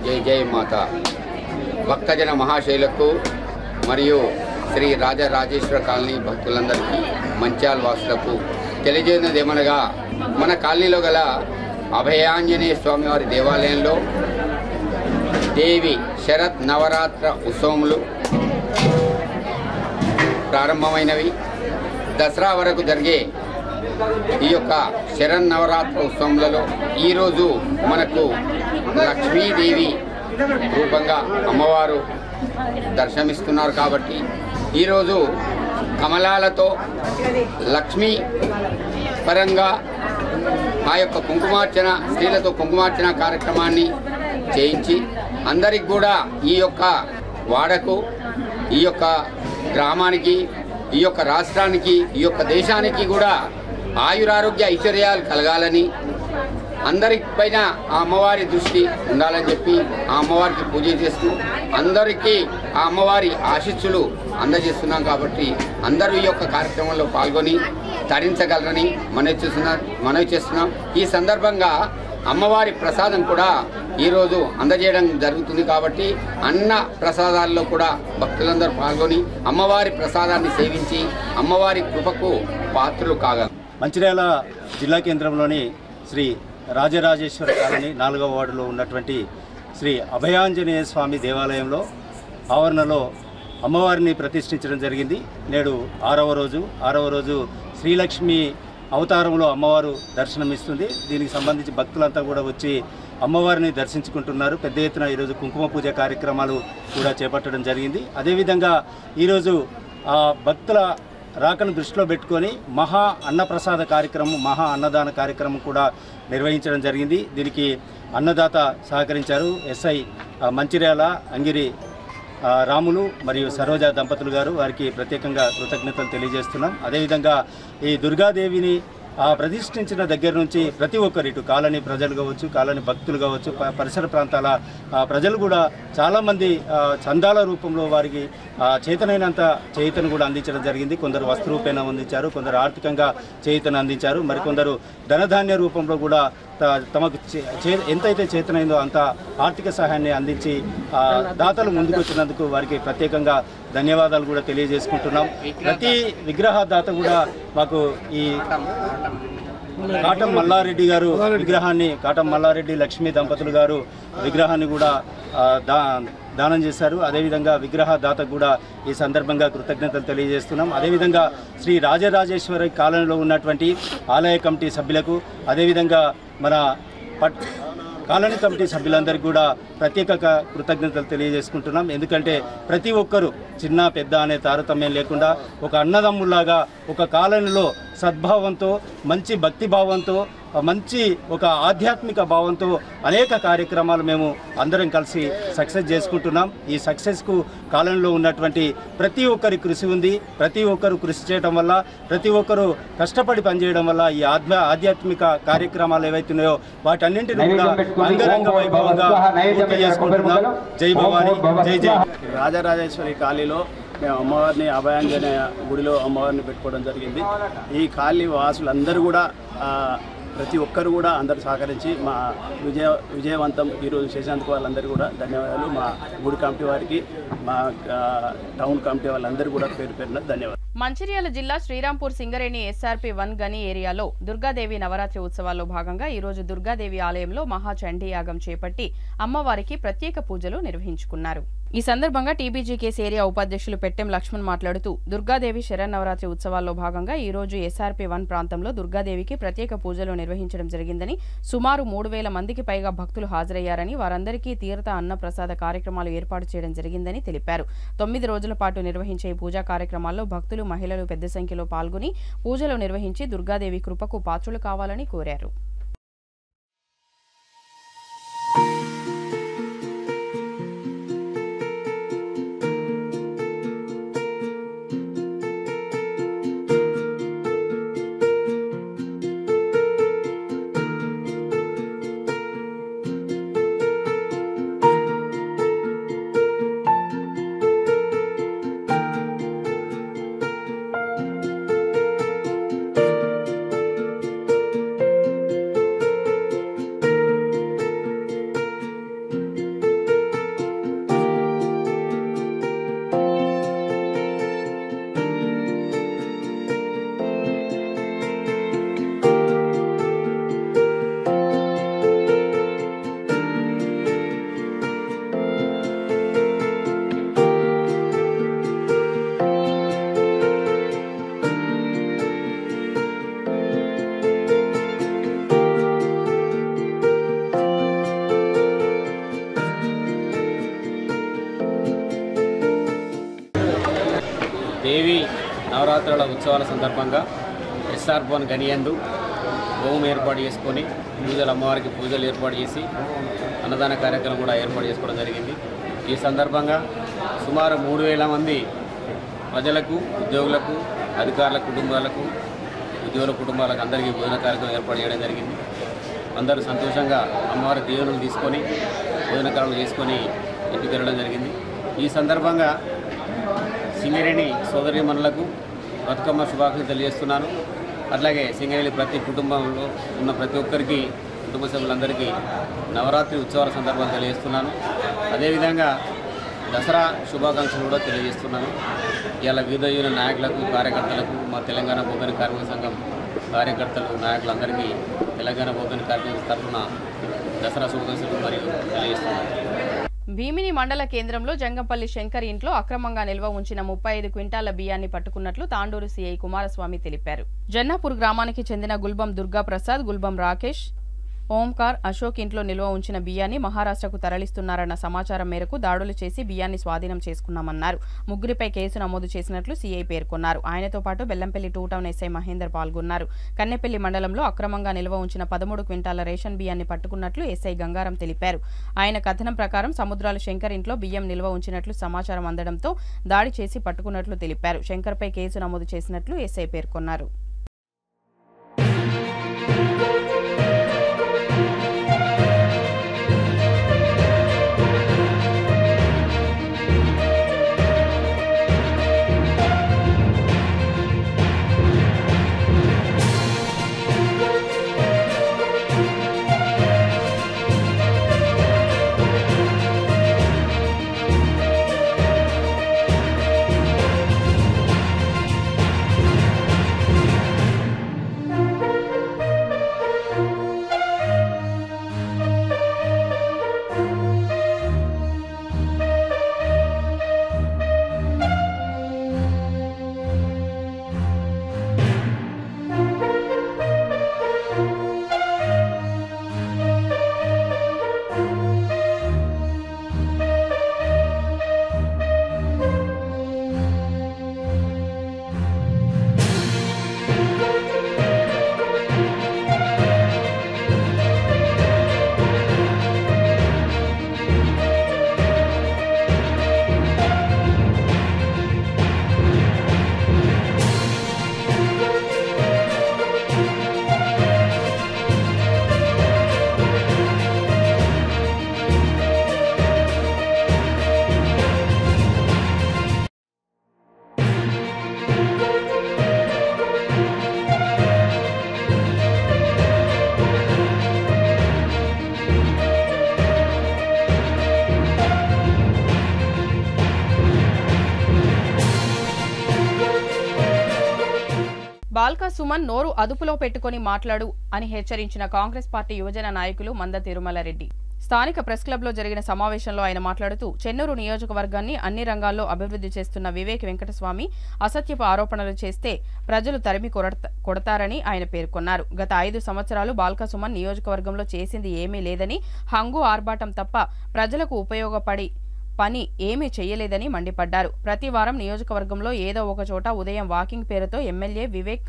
జై జై మాత. భక్తజన మహాశైలకు మరియు శ్రీ రాజరాజేశ్వర కాలనీ భక్తులందరికీ, మంచాల్ వాసులకు తెలియజేయనిదేమనగా, మన కాలనీలో గల అభయాంజనేయ స్వామివారి దేవాలయంలో దేవి శరత్ నవరాత్ర ఉత్సవములు ప్రారంభమైనవి. దసరా వరకు జరిగే ఈ యొక్క శరన్నవరాత్ర ఉత్సవములలో ఈరోజు మనకు లక్ష్మీదేవి రూపంగా అమ్మవారు దర్శనమిస్తున్నారు. కాబట్టి ఈరోజు కమలాలతో లక్ష్మీ పరంగా ఆ యొక్క కుంకుమార్చన, స్త్రీలతో కుంకుమార్చన కార్యక్రమాన్ని చేయించి అందరికి కూడా ఈ యొక్క వాడకు, ఈ యొక్క గ్రామానికి, ఈ యొక్క రాష్ట్రానికి, ఈ యొక్క దేశానికి కూడా ఆయురారోగ్య ఐశ్వర్యాలు కలగాలని, అందరిపైన ఆ అమ్మవారి దృష్టి ఉండాలని చెప్పి ఆ అమ్మవారికి పూజ చేస్తూ అందరికీ ఆ అమ్మవారి ఆశీస్సులు అందజేస్తున్నాం. కాబట్టి అందరూ ఈ యొక్క కార్యక్రమంలో పాల్గొని తరించగలరని మనవి చేస్తున్నాం. ఈ సందర్భంగా అమ్మవారి ప్రసాదం కూడా ఈరోజు అందజేయడం జరుగుతుంది. కాబట్టి అన్న ప్రసాదాల్లో కూడా భక్తులందరూ పాల్గొని అమ్మవారి ప్రసాదాన్ని సేవించి అమ్మవారి కృపకు పాత్రలు కాగలరు.
మంచిర్యాల జిల్లా కేంద్రంలోని శ్రీ రాజరాజేశ్వర కాలనీ 4వ వార్డులో ఉన్నటువంటి శ్రీ అభయాంజనేయ స్వామి దేవాలయంలో ఆవరణలో అమ్మవారిని ప్రతిష్ఠించడం జరిగింది. నేడు 6వ రోజు శ్రీలక్ష్మి అవతారంలో అమ్మవారు దర్శనమిస్తుంది. దీనికి సంబంధించి భక్తులంతా కూడా వచ్చి అమ్మవారిని దర్శించుకుంటున్నారు. పెద్ద ఎత్తున ఈరోజు కుంకుమ పూజ కార్యక్రమాలు కూడా చేపట్టడం జరిగింది. అదేవిధంగా ఈరోజు భక్తుల రాకను దృష్టిలో పెట్టుకొని మహా అన్నప్రసాద కార్యక్రమం, మహా అన్నదాన కార్యక్రమం కూడా నిర్వహించడం జరిగింది. దీనికి అన్నదాత సహకరించారు. ఎస్ఐ మంచిర్యాల అంగిరి రాములు మరియు సరోజ దంపతులు గారు, వారికి ప్రత్యేకంగా కృతజ్ఞతలు తెలియజేస్తున్నాం. అదేవిధంగా ఈ దుర్గాదేవిని ప్రతిష్ఠించిన దగ్గర నుంచి ప్రతి ఒక్కరు, ఇటు కాలనీ ప్రజలు కావచ్చు, కాలనీ భక్తులు కావచ్చు, పరిసర ప్రాంతాల ప్రజలు కూడా చాలామంది చందాల రూపంలో వారికి చేతనైనంత చేతను కూడా అందించడం జరిగింది. కొందరు వస్త్ర రూపేణ అందించారు, కొందరు ఆర్థికంగా చేతను అందించారు, మరికొందరు ధనధాన్య రూపంలో కూడా తమకు ఎంతైతే చేతనైందో అంత ఆర్థిక సహాయాన్ని అందించి దాతలు ముందుకు వచ్చినందుకు వారికి ప్రత్యేకంగా ధన్యవాదాలు కూడా తెలియజేసుకుంటున్నాం. ప్రతి విగ్రహదాత కూడా మాకు ఈ కాటం మల్లారెడ్డి గారు విగ్రహాన్ని, కాటం మల్లారెడ్డి లక్ష్మీ దంపతులు గారు విగ్రహాన్ని కూడా దానం చేశారు. అదేవిధంగా విగ్రహ దాతకు కూడా ఈ సందర్భంగా కృతజ్ఞతలు తెలియజేస్తున్నాం. అదేవిధంగా శ్రీ రాజరాజేశ్వరి కాలనీలో ఉన్నటువంటి ఆలయ కమిటీ సభ్యులకు, అదేవిధంగా మన కాలనీ కమిటీ సభ్యులందరికీ కూడా ప్రత్యేక కృతజ్ఞతలు తెలియజేసుకుంటున్నాం. ఎందుకంటే ప్రతి ఒక్కరూ చిన్న పెద్ద అనే తారతమ్యం లేకుండా ఒక అన్నదమ్ములాగా ఒక కాలనీలో సద్భావంతో, మంచి భక్తి భావంతో, మంచి ఒక ఆధ్యాత్మిక భావంతో అనేక కార్యక్రమాలు మేము అందరం కలిసి సక్సెస్ చేసుకుంటున్నాం. ఈ సక్సెస్కు కాలంలో ఉన్నటువంటి ప్రతి ఒక్కరి కృషి ఉంది. ప్రతి ఒక్కరు కృషి చేయడం వల్ల, ప్రతి ఒక్కరు కష్టపడి పనిచేయడం వల్ల ఈ ఆధ్యాత్మిక కార్యక్రమాలు ఏవైతున్నాయో వాటన్నింటినీ కూడా అంగరంగ వైభవంగా పూర్తి చేసుకుంటున్నాం. జై భవాని, జై జై.
రాజరాజేశ్వరి కాళీలో మేము అమ్మవారిని, అభయాంజనేయ గుడిలో అమ్మవారిని పెట్టుకోవడం జరిగింది. ఈ కాళీ వాసులందరూ కూడా ప్రతి ఒక్కరు కూడా అందరూ సహకరించి మా విజయవంతం ఈరోజు చేసేందుకు వాళ్ళందరూ కూడా ధన్యవాదాలు. మా గుడి కమిటీ వారికి, మా టౌన్ కమిటీ వాళ్ళందరూ కూడా పేరు పేరున ధన్యవాదాలు.
మంచిర్యాల జిల్లా శ్రీరాంపూర్ సింగరేణి SRP 1 గని ఏరియాలో దుర్గాదేవి నవరాత్రి ఉత్సవాల్లో భాగంగా ఈరోజు దుర్గాదేవి ఆలయంలో మహాచండీ యాగం చేపట్టి అమ్మవారికి ప్రత్యేక పూజలు నిర్వహించుకున్నారు. ఈ సందర్భంగా TBGKS ఏరియా ఉపాధ్యక్షులు పెట్టెం లక్ష్మణ్ మాట్లాడుతూ దుర్గాదేవి శరన్నవరాత్రి ఉత్సవాల్లో భాగంగా ఈ రోజు SRP 1 ప్రాంతంలో దుర్గాదేవికి ప్రత్యేక పూజలు నిర్వహించడం జరిగిందని, సుమారు 3000 మందికి పైగా భక్తులు హాజరయ్యారని, వారందరికీ తీర్థ అన్న ప్రసాద కార్యక్రమాలు ఏర్పాటు చేయడం జరిగిందని తెలిపారు. 9 రోజుల పాటు నిర్వహించే ఈ పూజా కార్యక్రమాల్లో భక్తులు, మహిళలు పెద్ద సంఖ్యలో పాల్గొని పూజలు నిర్వహించి దుర్గాదేవి కృపకు పాత్రులు కావాలని కోరారు.
దేవి నవరాత్రుల ఉత్సవాల సందర్భంగా SRP 1 గనియందు హోమం ఏర్పాటు చేసుకొని పూజలు, అమ్మవారికి పూజలు ఏర్పాటు చేసి అన్నదాన కార్యక్రమం కూడా ఏర్పాటు చేసుకోవడం జరిగింది. ఈ సందర్భంగా సుమారు 3000 మంది ప్రజలకు, ఉద్యోగులకు, అధికారుల కుటుంబాలకు, ఉద్యోగుల కుటుంబాలకు అందరికీ భోజన కార్యక్రమం ఏర్పాటు చేయడం జరిగింది. అందరూ సంతోషంగా అమ్మవారి దీవెనలు తీసుకొని భోజన కార్యక్రమం చేసుకొని ఇంటికి వెళ్ళడం జరిగింది. ఈ సందర్భంగా సింగరేణి సోదరీమణులకు బతుకమ్మ శుభాకాంక్షలు తెలియజేస్తున్నాను. అట్లాగే సింగరేణి ప్రతి కుటుంబంలో ఉన్న ప్రతి ఒక్కరికి, కుటుంబ సభ్యులందరికీ నవరాత్రి ఉత్సవాల సందర్భాలు తెలియజేస్తున్నాను. అదేవిధంగా దసరా శుభాకాంక్షలు కూడా తెలియజేస్తున్నాను. ఇలా వివిధ యూనియన్ నాయకులకు, కార్యకర్తలకు, మా తెలంగాణ బొగ్గని కార్మిక సంఘం కార్యకర్తలు, నాయకులందరికీ తెలంగాణ బొగ్గని కార్మిక తరఫున దసరా శుభాకాంక్షలు మరియు తెలియజేస్తున్నాను.
భీమిని మండల కేంద్రంలో జంగంపల్లి శంకర్ ఇంట్లో అక్రమంగా నిల్వ ఉంచిన 35 క్వింటాల బియ్యాన్ని పట్టుకున్నట్లు తాండూరు సిఐ కుమారస్వామి తెలిపారు. జన్నాపూర్ గ్రామానికి చెందిన గుల్బం దుర్గాప్రసాద్, గుల్బం రాకేష్, ఓంకార్, అశోక్ ఇంట్లో నిల్వ ఉంచిన బియ్యాన్ని మహారాష్ట్రకు తరలిస్తున్నారన్న సమాచారం మేరకు దాడులు చేసి బియ్యాన్ని స్వాధీనం చేసుకున్నామన్నారు. ముగ్గురిపై కేసు నమోదు చేసినట్లు సీఐ పేర్కొన్నారు. ఆయనతో పాటు బెల్లంపల్లి 2 టౌన్ ఎస్ఐ మహేందర్ పాల్గొన్నారు. కన్నెపల్లి మండలంలో అక్రమంగా నిల్వ ఉంచిన 13 క్వింటాల రేషన్ బియ్యాన్ని పట్టుకున్నట్లు ఎస్ఐ గంగారం తెలిపారు. ఆయన కథనం ప్రకారం సముద్రాల శంకర్ ఇంట్లో బియ్యం నిల్వ ఉంచినట్లు సమాచారం అందడంతో దాడి చేసి పట్టుకున్నట్లు తెలిపారు. శంకర్పై కేసు నమోదు చేసినట్లు ఎస్ఐ పేర్కొన్నారు. బాల్కా సుమన్ నోరు అదుపులో పెట్టుకుని మాట్లాడు అని హెచ్చరించిన కాంగ్రెస్ పార్టీ యువజన నాయకులు మంద తిరుమలారెడ్డి. స్థానిక ప్రెస్ క్లబ్లో జరిగిన సమావేశంలో ఆయన మాట్లాడుతూ చెన్నూరు నియోజకవర్గాన్ని అన్ని రంగాల్లో అభివృద్ధి చేస్తున్న వివేక్ వెంకటస్వామి అసత్యపు ఆరోపణలు చేస్తే ప్రజలు తరిమి కొడతారని ఆయన పేర్కొన్నారు. గత 5 సంవత్సరాలు బాల్కా సుమన్ నియోజకవర్గంలో చేసింది ఏమీ లేదని, హంగు ఆర్భాటం తప్ప ప్రజలకు ఉపయోగపడి పని ఏమీ చేయలేదని మండిపడ్డారు. ప్రతి వారం నియోజకవర్గంలో ఏదో ఒక చోట ఉదయం వాకింగ్ పేరుతో ఎమ్మెల్యే వివేక్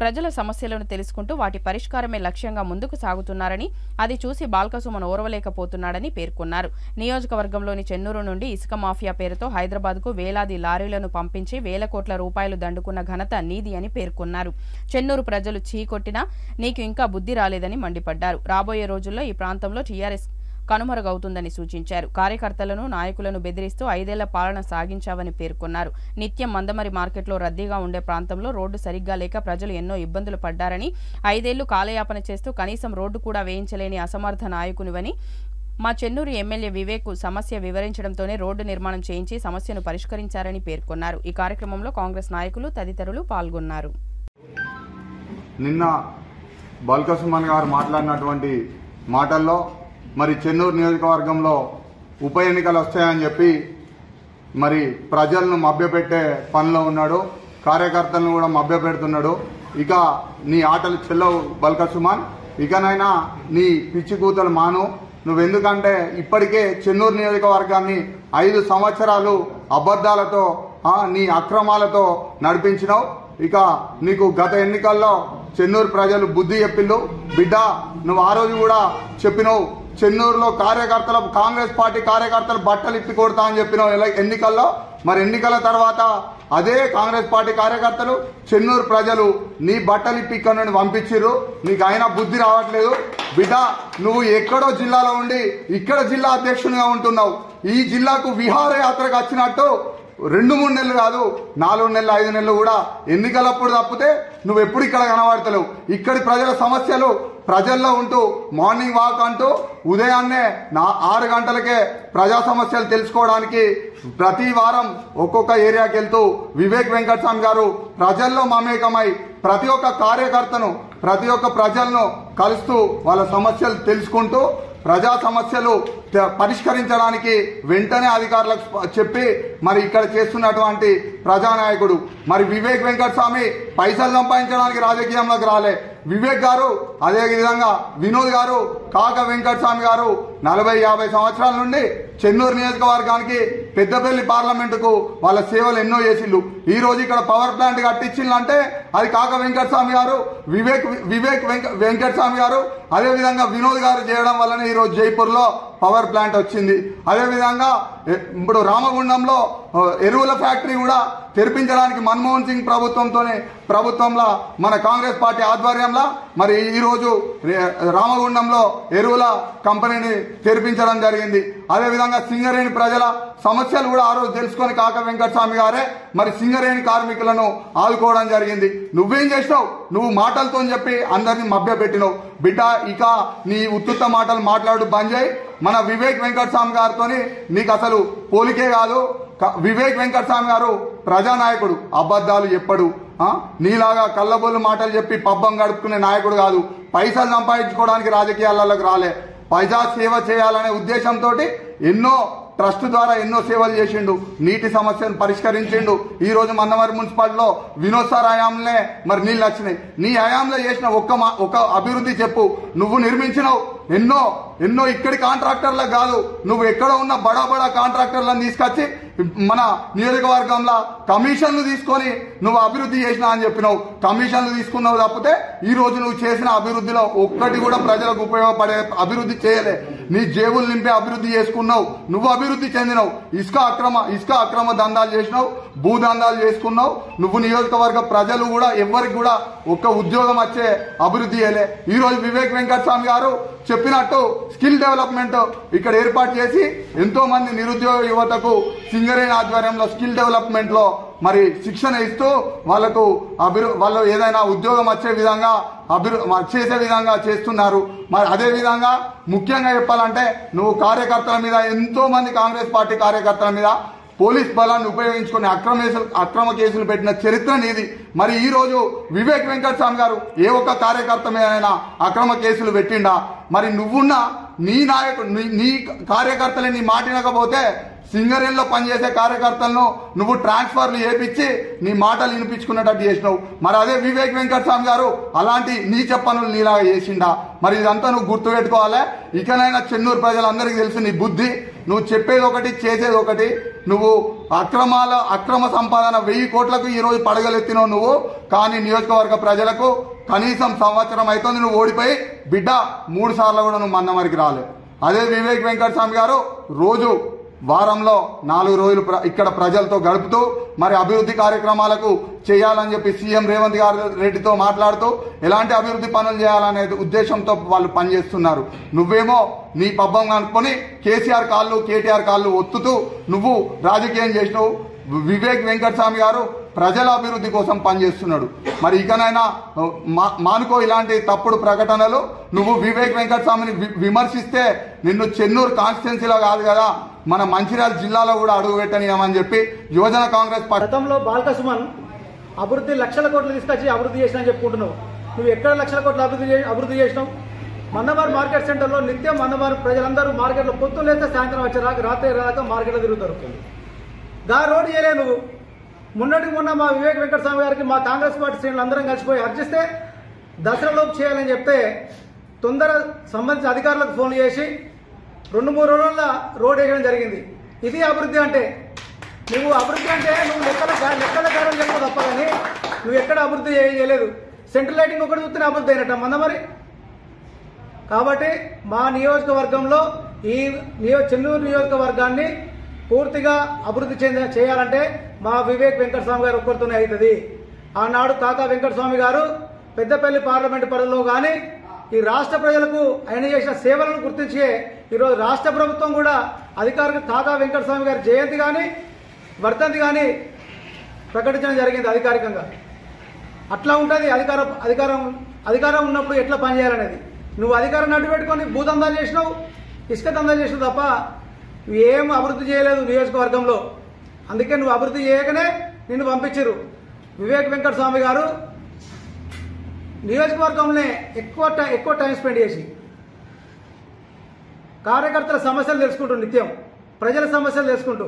ప్రజల సమస్యలను తెలుసుకుంటూ వాటి పరిష్కారమే లక్ష్యంగా ముందుకు సాగుతున్నారని, అది చూసి బాల్కా సుమన్ ఓర్వలేకపోతున్నాడని పేర్కొన్నారు. నియోజకవర్గంలోని చెన్నూరు నుండి ఇసుక మాఫియా పేరుతో హైదరాబాద్కు వేలాది లారీలను పంపించి వేల కోట్ల రూపాయలు దండుకున్న ఘనత నీది అని పేర్కొన్నారు. చెన్నూరు ప్రజలు చీకొట్టినా నీకు ఇంకా బుద్ధి రాలేదని మండిపడ్డారు. రాబోయే రోజుల్లో ఈ ప్రాంతంలో టీఆర్ఎస్ కనుమరుగవుతుందని సూచించారు. కార్యకర్తలను, నాయకులను బెదిరిస్తూ 5 ఏళ్ల పాలన సాగించావని పేర్కొన్నారు. నిత్యం మందమరి మార్కెట్లో రద్దీగా ఉండే ప్రాంతంలో రోడ్డు సరిగ్గా లేక ప్రజలు ఎన్నో ఇబ్బందులు పడ్డారని, 5 ఏళ్లు కాలయాపన చేస్తూ కనీసం రోడ్డు కూడా వేయించలేని అసమర్థ నాయకునివని, మా చెన్నూరు ఎమ్మెల్యే వివేక్ సమస్య వివరించడంతోనే రోడ్డు నిర్మాణం చేయించి సమస్యను పరిష్కరించారని పేర్కొన్నారు. ఈ కార్యక్రమంలో కాంగ్రెస్ నాయకులు తదితరులు పాల్గొన్నారు.
నిన్న బాల్కా సుమన్ గారు మాట్లాడినటువంటి మాటల్లో మరి చెన్నూరు నియోజకవర్గంలో ఉప ఎన్నికలు వస్తాయని చెప్పి మరి ప్రజలను మభ్యపెట్టే పనిలో ఉన్నాడు, కార్యకర్తలను కూడా మభ్యపెడుతున్నాడు. ఇక నీ ఆటలు చెల్లవు బాల్కా సుమన్, ఇకనైనా నీ పిచ్చి కూతలు మాను. నువ్వెందుకంటే ఇప్పటికే చెన్నూరు నియోజకవర్గాన్ని 5 సంవత్సరాలు అబద్ధాలతో నీ అక్రమాలతో నడిపించినావు. ఇక నీకు గత ఎన్నికల్లో చెన్నూరు ప్రజలు బుద్ధి చెప్పిళ్ళు. బిడ్డ, నువ్వు ఆ రోజు కూడా చెప్పినావు, చెన్నూరులో కార్యకర్తలు, కాంగ్రెస్ పార్టీ కార్యకర్తలు బట్టలు ఇప్పి కొడతా అని చెప్పినావు ఎన్నికల్లో. మరి ఎన్నికల తర్వాత అదే కాంగ్రెస్ పార్టీ కార్యకర్తలు, చెన్నూరు ప్రజలు నీ బట్టలు ఇప్పి ఇక్కడ నుండి పంపించిర్రు. నీకు అయినా బుద్ధి రావట్లేదు. బిడ్డ, నువ్వు ఎక్కడో జిల్లాలో ఉండి ఇక్కడ జిల్లా అధ్యక్షునిగా ఉంటున్నావు. ఈ జిల్లాకు విహారయాత్రకు వచ్చినట్టు 2-3 నెలలు కాదు, 4 నెలలు 5 నెలలు కూడా ఎన్నికలప్పుడు తప్పితే నువ్వు ఎప్పుడు ఇక్కడ కనబడతలేవు. ఇక్కడి ప్రజల సమస్యలు ప్రజల్లో ఉంటూ మార్నింగ్ వాక్ అంటూ ఉదయాన్నే 6 గంటలకే ప్రజా సమస్యలు తెలుసుకోవడానికి ప్రతి వారం ఒక్కొక్క ఏరియాకి వెళ్తూ వివేక్ వెంకటస్వామి గారు ప్రజల్లో మమేకమై ప్రతి ఒక్క కార్యకర్తను, ప్రతి ఒక్క ప్రజలను కలుస్తూ వాళ్ళ సమస్యలు తెలుసుకుంటూ ప్రజా సమస్యలు పరిష్కరించడానికి వెంటనే అధికారులకు చెప్పి మరి ఇక్కడ చేస్తున్నటువంటి ప్రజానాయకుడు. మరి వివేక్ వెంకటస్వామి పైసలు సంపాదించడానికి రాజకీయంలోకి రాలే. వివేక్ గారు, అదేవిధంగా వినోద్ గారు, కాక వెంకటస్వామి గారు 40-50 సంవత్సరాల నుండి చెన్నూరు నియోజకవర్గానికి, పెద్దపల్లి పార్లమెంటుకు వాళ్ళ సేవలు ఎన్నో చేసిళ్ళు. ఈ రోజు ఇక్కడ పవర్ ప్లాంట్ కట్టించిందంటే అది కాక వెంకటస్వామి గారు, వివేక్ వెంకటస్వామి గారు, అదేవిధంగా వినోద్ గారు చేయడం వల్లనే ఈరోజు జైపూర్లో పవర్ ప్లాంట్ వచ్చింది. అదేవిధంగా ఇప్పుడు రామగుండంలో ఎరువుల ఫ్యాక్టరీ కూడా తెరిపించడానికి మన్మోహన్ సింగ్ ప్రభుత్వంలో మన కాంగ్రెస్ పార్టీ ఆధ్వర్యంలో మరి ఈ రోజు రామగుండంలో ఎరువుల కంపెనీని తెరిపించడం జరిగింది. అదేవిధంగా సింగరేణి ప్రజల సమస్యలు కూడా ఆ రోజు తెలుసుకొని కాక వెంకటస్వామి గారే మరి సింగరేణి కార్మికులను ఆదుకోవడం జరిగింది. నువ్వేం చేసినావు? నువ్వు మాటలతో చెప్పి అందరినీ మభ్యపెట్టినావు. బిడ్డ, ఇక నీ ఉత్తుత్త మాటలు మాట్లాడు బంద్ చేయి. మన వివేక్ వెంకటస్వామి గారితో నీకు అసలు పోలికే కాదు. వివేక్ వెంకటస్వామి గారు ప్రజానాయకుడు, అబద్ధాలు చెప్పడు. నీలాగా కళ్ళబొల్లు మాటలు చెప్పి పబ్బం గడుపుకునే నాయకుడు కాదు. పైసలు సంపాదించుకోవడానికి రాజకీయాలలోకి రాలే. ప్రజా సేవ చేయాలనే ఉద్దేశంతో ఎన్నో ట్రస్ట్ ద్వారా ఎన్నో సేవలు చేసిండు, నీటి సమస్యను పరిష్కరించిండు. ఈ రోజు మన్నమరి మున్సిపాలిటీలో వినోద్ సార్ హయాంలోనే మరి నీళ్ళు వచ్చినాయి. నీ హయాంలో చేసిన ఒక్క అభివృద్ధి చెప్పు. నువ్వు నిర్మించినవు ఎన్నో ఇక్కడి కాంట్రాక్టర్లకు కాదు, నువ్వు ఎక్కడ ఉన్న బడా కాంట్రాక్టర్లను తీసుకొచ్చి మన నియోజకవర్గంలో కమిషన్లు తీసుకొని నువ్వు అభివృద్ధి చేసినా అని చెప్పినావు. కమిషన్లు తీసుకున్నావు తప్పితే ఈ రోజు నువ్వు చేసిన అభివృద్ధిలో ఒక్కటి కూడా ప్రజలకు ఉపయోగపడే అభివృద్ధి చేయలే. నీ జేబులు నింపే అభివృద్ధి చేసుకున్నావు. నువ్వు అభివృద్ధి చెందినవు. ఇసుక అక్రమ దందాలు చేసినావు, భూదందాలు చేసుకున్నావు. నువ్వు నియోజకవర్గ ప్రజలు కూడా ఎవరికి కూడా ఒక్క ఉద్యోగం వచ్చే అభివృద్ధి చేయలే. ఈ రోజు వివేక్ వెంకటస్వామి గారు చెప్పినట్టు స్కిల్ డెవలప్మెంట్ ఇక్కడ ఏర్పాటు చేసి ఎంతో మంది నిరుద్యోగ యువతకు సింగరేణి ఆధ్వర్యంలో స్కిల్ డెవలప్మెంట్ లో మరి శిక్షణ ఇస్తూ వాళ్ళు ఏదైనా ఉద్యోగం వచ్చే విధంగా చేసే విధంగా చేస్తున్నారు. మరి అదే విధంగా ముఖ్యంగా చెప్పాలంటే నువ్వు కార్యకర్తల మీద, ఎంతో మంది కాంగ్రెస్ పార్టీ కార్యకర్తల మీద పోలీస్ బలాన్ని ఉపయోగించుకొని అక్రమ కేసులు పెట్టిన చరిత్ర నీది. మరి ఈ రోజు వివేక్ వెంకటస్వామి గారు ఏ ఒక్క కార్యకర్త మీద అక్రమ కేసులు పెట్టిండా? మరి నువ్వున్న నీ నీ కార్యకర్తలే నీ మాటినకపోతే సింగరేణిలో పనిచేసే కార్యకర్తలను నువ్వు ట్రాన్స్ఫర్లు చేపించి నీ మాటలు వినిపించుకున్నట్టు చేసినావు. మరి అదే వివేక్ వెంకటస్వామి గారు అలాంటి నీచ పనులు నీలాగా చేసిండా? మరి ఇదంతా నువ్వు గుర్తుపెట్టుకోవాలి. ఇకనైనా చెన్నూరు ప్రజలందరికీ తెలుసు నీ బుద్ధి. నువ్వు చెప్పేది ఒకటి, చేసేది ఒకటి. నువ్వు అక్రమ సంపాదన 1000 కోట్లకు ఈరోజు పడగలెత్తినావు నువ్వు. కానీ నియోజకవర్గ ప్రజలకు కనీసం సంవత్సరం అవుతుంది నువ్వు ఓడిపోయి, బిడ్డ 3 సార్లు కూడా నువ్వు మన్నమరికి రాలేదు. అదే వివేక్ వెంకటస్వామి గారు రోజు వారంలో 4 రోజులు ఇక్కడ ప్రజలతో గడుపుతూ మరి అభివృద్ధి కార్యక్రమాలకు చేయాలని చెప్పి సీఎం రేవంత్ రెడ్డితో మాట్లాడుతూ ఎలాంటి అభివృద్ధి పనులు చేయాలనే ఉద్దేశంతో వాళ్ళు పనిచేస్తున్నారు. నువ్వేమో నీ పబ్బం కనుక్కొని కేసీఆర్ కాళ్ళు కేటీఆర్ కాళ్ళు ఒత్తుతూ నువ్వు రాజకీయం చేసినావు. వివేక్ వెంకటస్వామి గారు ప్రజల అభివృద్ధి కోసం పనిచేస్తున్నాడు. మరి ఇకనైనా మానుకో ఇలాంటి తప్పుడు ప్రకటనలు. నువ్వు వివేక్ వెంకటస్వామిని విమర్శిస్తే నిన్ను చెన్నూరు కాన్స్టిట్యున్సీలో కాదు కదా, మన మంచిర్యాల జిల్లాలో కూడా అడుగు పెట్టనీయమని చెప్పి యువజన కాంగ్రెస్
గతంలో బాల్క సుమన్ అభివృద్ధి లక్షల కోట్లు తీసుకొచ్చి అభివృద్ధి చేసినా చెప్పుకుంటున్నావు. నువ్వు ఎక్కడ లక్షల కోట్లు అభివృద్ధి చేసినావు? మన్నవారు మార్కెట్ సెంటర్లో నిత్యం మన్నవారు ప్రజలందరూ మార్కెట్లో పొద్దున్న లేస్తే సాయంత్రం వచ్చేదాకా రాత్రి రాక మార్కెట్లో తిరుగుతారు. దా రోడ్డు చేయలే నువ్వు. మొన్న మా వివేక్ వెంకటస్వామి గారికి మా కాంగ్రెస్ పార్టీ శ్రేణులు అందరం కలిసిపోయి అర్జిస్తే దసరాలోపు చేయాలని చెప్తే తొందర సంబంధించిన అధికారులకు ఫోన్ చేసి 2-3 రోజుల రోడ్ వేయడం జరిగింది. ఇది అభివృద్ధి అంటే. నువ్వు అభివృద్ధి అంటే నువ్వు లెక్కల కారణం చెప్పు తప్ప కానీ నువ్వు ఎక్కడ అభివృద్ధి చేయలేదు. సెంట్రల్ లైటింగ్ ఒకటి చూస్తేనే అభివృద్ధి అయినట్ట మంద మరి. కాబట్టి మా నియోజకవర్గంలో ఈ చెన్నూరు నియోజకవర్గాన్ని పూర్తిగా అభివృద్ధి చేయాలంటే మా వివేక్ వెంకటస్వామి గారు ఒక్కరితోనే అవుతుంది. ఆనాడు కాకా వెంకటస్వామి గారు పెద్దపల్లి పార్లమెంటు పరిధిలో కానీ ఈ రాష్ట్ర ప్రజలకు ఆయన చేసిన సేవలను గుర్తించే ఈరోజు రాష్ట్ర ప్రభుత్వం కూడా అధికారిక కాకా వెంకటస్వామి గారి జయంతి కానీ వర్ధంతి కానీ ప్రకటించడం జరిగింది అధికారికంగా. అట్లా ఉంటుంది అధికారం ఉన్నప్పుడు ఎట్లా పనిచేయాలనేది. నువ్వు అధికారం నడ్డు పెట్టుకొని భూదందాలు చేసినావు, ఇసుక దందాలు చేసినావు తప్ప ఏం అభివృద్ధి చేయలేదు నియోజకవర్గంలో. అందుకే నువ్వు అభివృద్ధి చేయకనే నిన్ను పంపించారు. వివేక్ వెంకటస్వామి గారు నియోజకవర్గంలో ఎక్కువ టైం స్పెండ్ చేసి కార్యకర్తల సమస్యలు తెలుసుకుంటూ నిత్యం ప్రజల సమస్యలు తెలుసుకుంటూ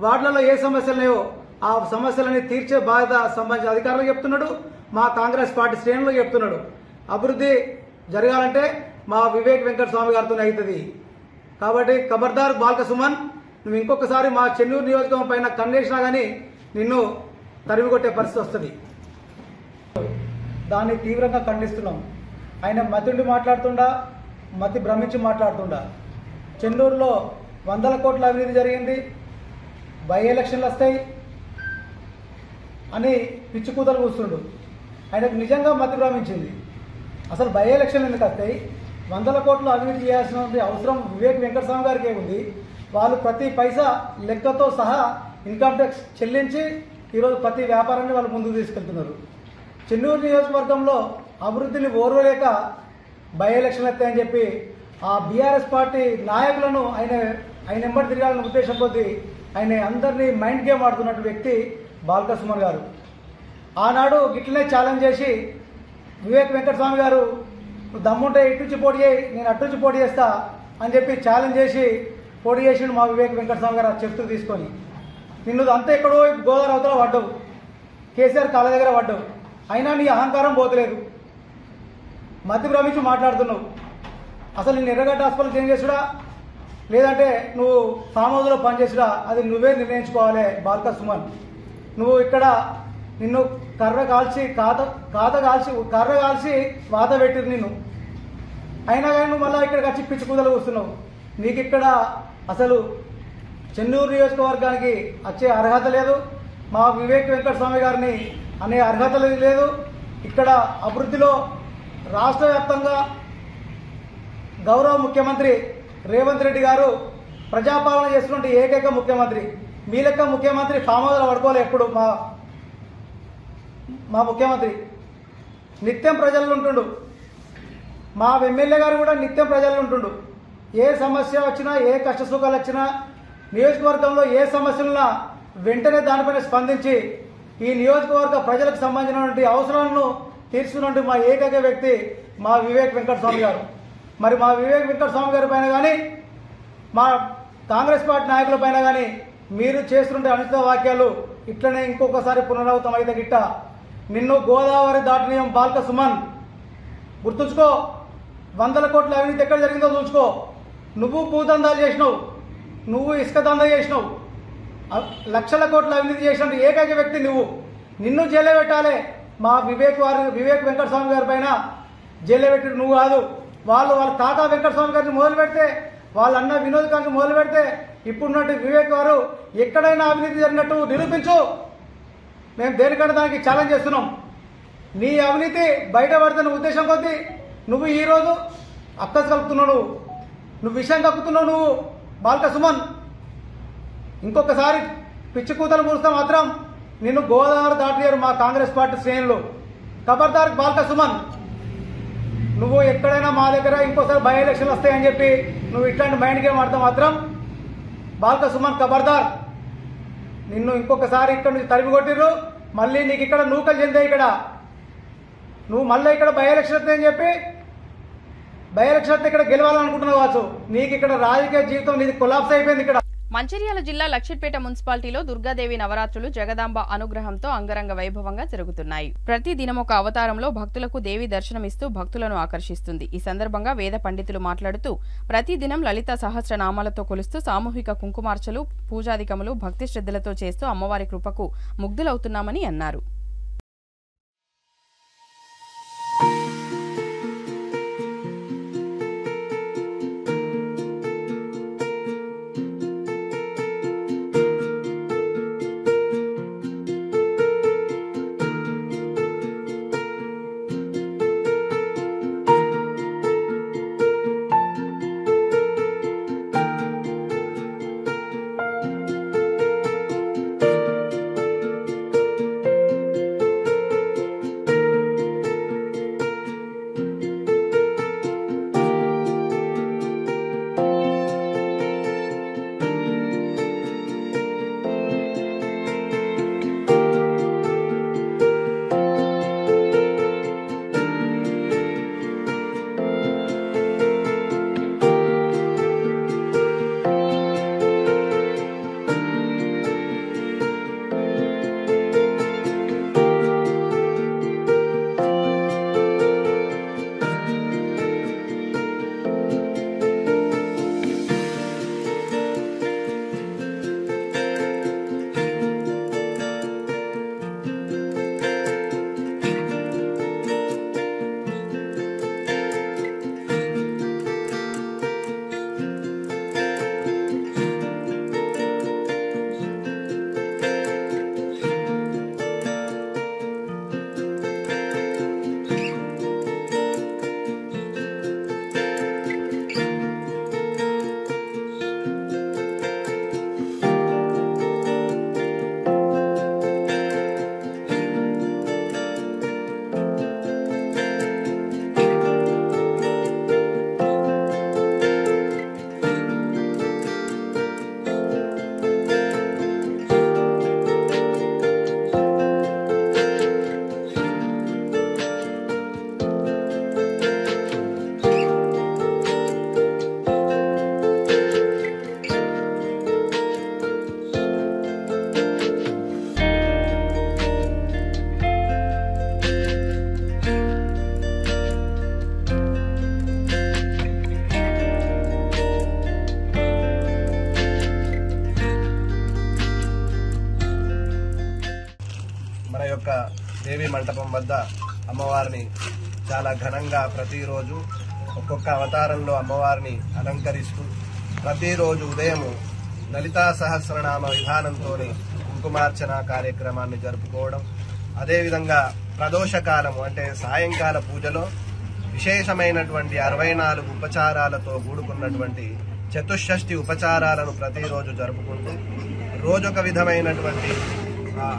వార్డులలో ఏ సమస్యలు లేవో ఆ సమస్యలని తీర్చే బాధ్యత సంబంధించిన అధికారులకు చెప్తున్నాడు. మా కాంగ్రెస్ పార్టీ శ్రేణులకు చెప్తున్నాడు. అభివృద్ధి జరగాలంటే మా వివేక్ వెంకటస్వామి గారితోనే అవుతుంది. కాబట్టి ఖబర్దార్ బాల్క సుమన్, నువ్వు ఇంకొకసారి మా చెన్నూరు నియోజకవర్గం పైన కన్నేసినా కానీ నిన్ను తరిమి కొట్టే పరిస్థితి వస్తుంది. దాన్ని తీవ్రంగా ఖండిస్తున్నాం. ఆయన మతుండి మాట్లాడుతుండా, మతి భ్రమించి మాట్లాడుతుండా. చెన్నూరులో 100 కోట్ల అవినీతి జరిగింది, బై ఎలక్షన్లు వస్తాయి అని పిచ్చి కూతలు కూస్తుండు. ఆయనకు నిజంగా మతి భ్రమించింది. అసలు బై ఎలక్షన్లు ఎందుకు వస్తాయి? 100 కోట్లు అవినీతి చేయాల్సిన అవసరం వివేక్ వెంకటస్వామి గారికి ఉంది. వాళ్ళు ప్రతి పైసా లెక్కతో సహా ఇన్కమ్ ట్యాక్స్ చెల్లించి ఈరోజు ప్రతి వ్యాపారాన్ని వాళ్ళు ముందుకు తీసుకెళ్తున్నారు. చెన్నూరు నియోజకవర్గంలో అభివృద్ధిని ఓర్వలేక బై ఎలక్షన్లు వస్తాయని చెప్పి ఆ బీఆర్ఎస్ పార్టీ నాయకులను ఆయన ఎంబడి తిరగాలన్న ఉద్దేశం కొద్దీ ఆయన అందరినీ మైండ్ గేమ్ ఆడుతున్నట్టు వ్యక్తి బాల్క సుమన్ గారు. ఆనాడు గిట్లనే ఛాలెంజ్ చేసి వివేక్ వెంకటస్వామి గారు దమ్ముంటే ఇటుచి పోటీ చేయి, నేను అట్టుచి పోటీ చేస్తా అని చెప్పి ఛాలెంజ్ చేసి పోటీ చేసిండు మా వివేక్ వెంకటస్వామి గారు చెప్తూ తీసుకొని. నిన్ను అంతా ఎక్కడో గోదావరి అవతల పడ్డావు, కేసీఆర్ కాళ్ళ దగ్గర పడ్డావు. అయినా నీ అహంకారం పోతలేదు, మతి భ్రమించి మాట్లాడుతున్నావు. అసలు నేను ఎర్రగడ్డ హాస్పిటల్ చేంజ్ చేసుడా లేదంటే నువ్వు ఫామ్ హౌస్లో పనిచేసుడా అది నువ్వే నిర్ణయించుకోవాలి బాల్క సుమన్. నువ్వు ఇక్కడ నిన్ను కర్ర కాల్చి వాత పెట్టిరు నిన్ను. అయినా కానీ నువ్వు మళ్ళీ ఇక్కడికి వచ్చి పిచ్చి కూదలు కూస్తున్నావు. నీకు ఇక్కడ అసలు చెన్నూరు నియోజకవర్గానికి వచ్చే అర్హత లేదు. మా వివేక్ వెంకటస్వామి గారిని అనే అర్హత లేదు. ఇక్కడ అభివృద్ధిలో రాష్ట్ర వ్యాప్తంగా గౌరవ ముఖ్యమంత్రి రేవంత్ రెడ్డి గారు ప్రజాపాలన చేస్తున్న ఏకైక ముఖ్యమంత్రి. మీ లెక్క ముఖ్యమంత్రి ఫామ్ హౌస్లో పడుకోలే ఎప్పుడు. మా ముఖ్యమంత్రి నిత్యం ప్రజల్లో ఉంటుండు. మా ఎమ్మెల్యే గారు కూడా నిత్యం ప్రజల్లో ఉంటుండు. ఏ సమస్య వచ్చినా, ఏ కష్ట సుఖాలు వచ్చినా నియోజకవర్గంలో ఏ సమస్యలున్నా వెంటనే దానిపైన స్పందించి ఈ నియోజకవర్గ ప్రజలకు సంబంధించినటువంటి అవసరాలను తీర్చుకున్నటువంటి మా ఏకైక వ్యక్తి మా వివేక్ వెంకటస్వామి గారు. మరి మా వివేక్ వెంకటస్వామి గారి పైన కానీ మా కాంగ్రెస్ పార్టీ నాయకుల పైన కానీ మీరు చేస్తుంటే అనుచిత వాక్యాలు ఇట్లనే ఇంకొకసారి పునరావృతం అయితే గిట్ట నిన్ను గోదావరి దాటనీయం బాల్క సుమన్ గుర్తుంచుకో. 100 కోట్ల అవినీతి ఎక్కడ జరిగిందో చూసుకో. నువ్వు భూదందాలు చేసినావు, నువ్వు ఇసుక దందా చేసినావు, లక్షల కోట్ల అవినీతి చేసిన ఏకైక వ్యక్తి నువ్వు. నిన్ను జైల్లో పెట్టాలి. మా వివేక్ వెంకటస్వామి గారి పైన జైల్లో పెట్టి నువ్వు కాదు, వాళ్ళ తాత వెంకటస్వామి గారిని మొదలు పెడితే, వాళ్ళ అన్న వినోద్ గారిని మొదలు పెడితే ఇప్పుడున్నట్టు వివేక్ గారు ఎక్కడైనా అవినీతి జరిగినట్టు నిరూపించు. మేము దేనికంటే దానికి ఛాలెంజ్ చేస్తున్నాం. నీ అవినీతి బయటపడుతున్న ఉద్దేశం కొద్దీ నువ్వు ఈరోజు అక్కసు కలుపుతున్నావు, నువ్వు విషయం కక్కుతున్నావు. నువ్వు బాల్క సుమన్ ఇంకొకసారి పిచ్చి కూతలు పూస్తే మాత్రం నిన్ను గోదావరి దాటలేరు మా కాంగ్రెస్ పార్టీ శ్రేణులు. ఖబర్దార్ బాల్క సుమన్, నువ్వు ఎక్కడైనా మా దగ్గర ఇంకోసారి బై ఎలక్షన్లు వస్తాయని చెప్పి నువ్వు ఇట్లాంటి మైండ్ గేమ్ ఆడితే మాత్రం బాల్క సుమన్ ఖబర్దార్. నిన్ను ఇంకొకసారి ఇక్కడ నుంచి తరిమి కొట్టిర్రు. మళ్ళీ నీకు ఇక్కడ నూకలు చెందే. ఇక్కడ నువ్వు మళ్ళీ ఇక్కడ బై ఎలక్షన్ వస్తాయని చెప్పి బై ఎలక్షన్ ఇక్కడ గెలవాలనుకుంటున్నావు కావచ్చు. నీకు ఇక్కడ రాజకీయ జీవితం నీది కొలాప్స్ అయిపోయింది. ఇక్కడ
మంచిర్యాల జిల్లా లక్షిట్పేట మున్సిపాలిటీలో దుర్గాదేవి నవరాత్రులు జగదాంబ అనుగ్రహంతో అంగరంగ వైభవంగా జరుగుతున్నాయి. ప్రతి దినం ఒక అవతారంలో భక్తులకు దేవి దర్శనమిస్తూ భక్తులను ఆకర్షిస్తుంది. ఈ సందర్భంగా వేద పండితులు మాట్లాడుతూ ప్రతి దినం లలిత సహస్రనామాలతో కొలుస్తూ సామూహిక కుంకుమార్చలు, పూజాధికములు భక్తి శ్రద్ధలతో చేస్తూ అమ్మవారి కృపకు ముగ్ధులవుతున్నామని అన్నారు.
దేవి మంటపం వద్ద అమ్మవారిని చాలా ఘనంగా ప్రతిరోజు ఒక్కొక్క అవతారంలో అమ్మవారిని అలంకరిస్తూ ప్రతిరోజు ఉదయం లలితా సహస్రనామ విధానంతో కుంకుమార్చన కార్యక్రమాన్ని జరుపుకోవడం, అదేవిధంగా ప్రదోషకాలము అంటే సాయంకాల పూజలో విశేషమైనటువంటి 64 ఉపచారాలతో కూడుకున్నటువంటి చతుషష్ఠి ఉపచారాలను ప్రతిరోజు జరుపుకుంటూ రోజొక విధమైనటువంటి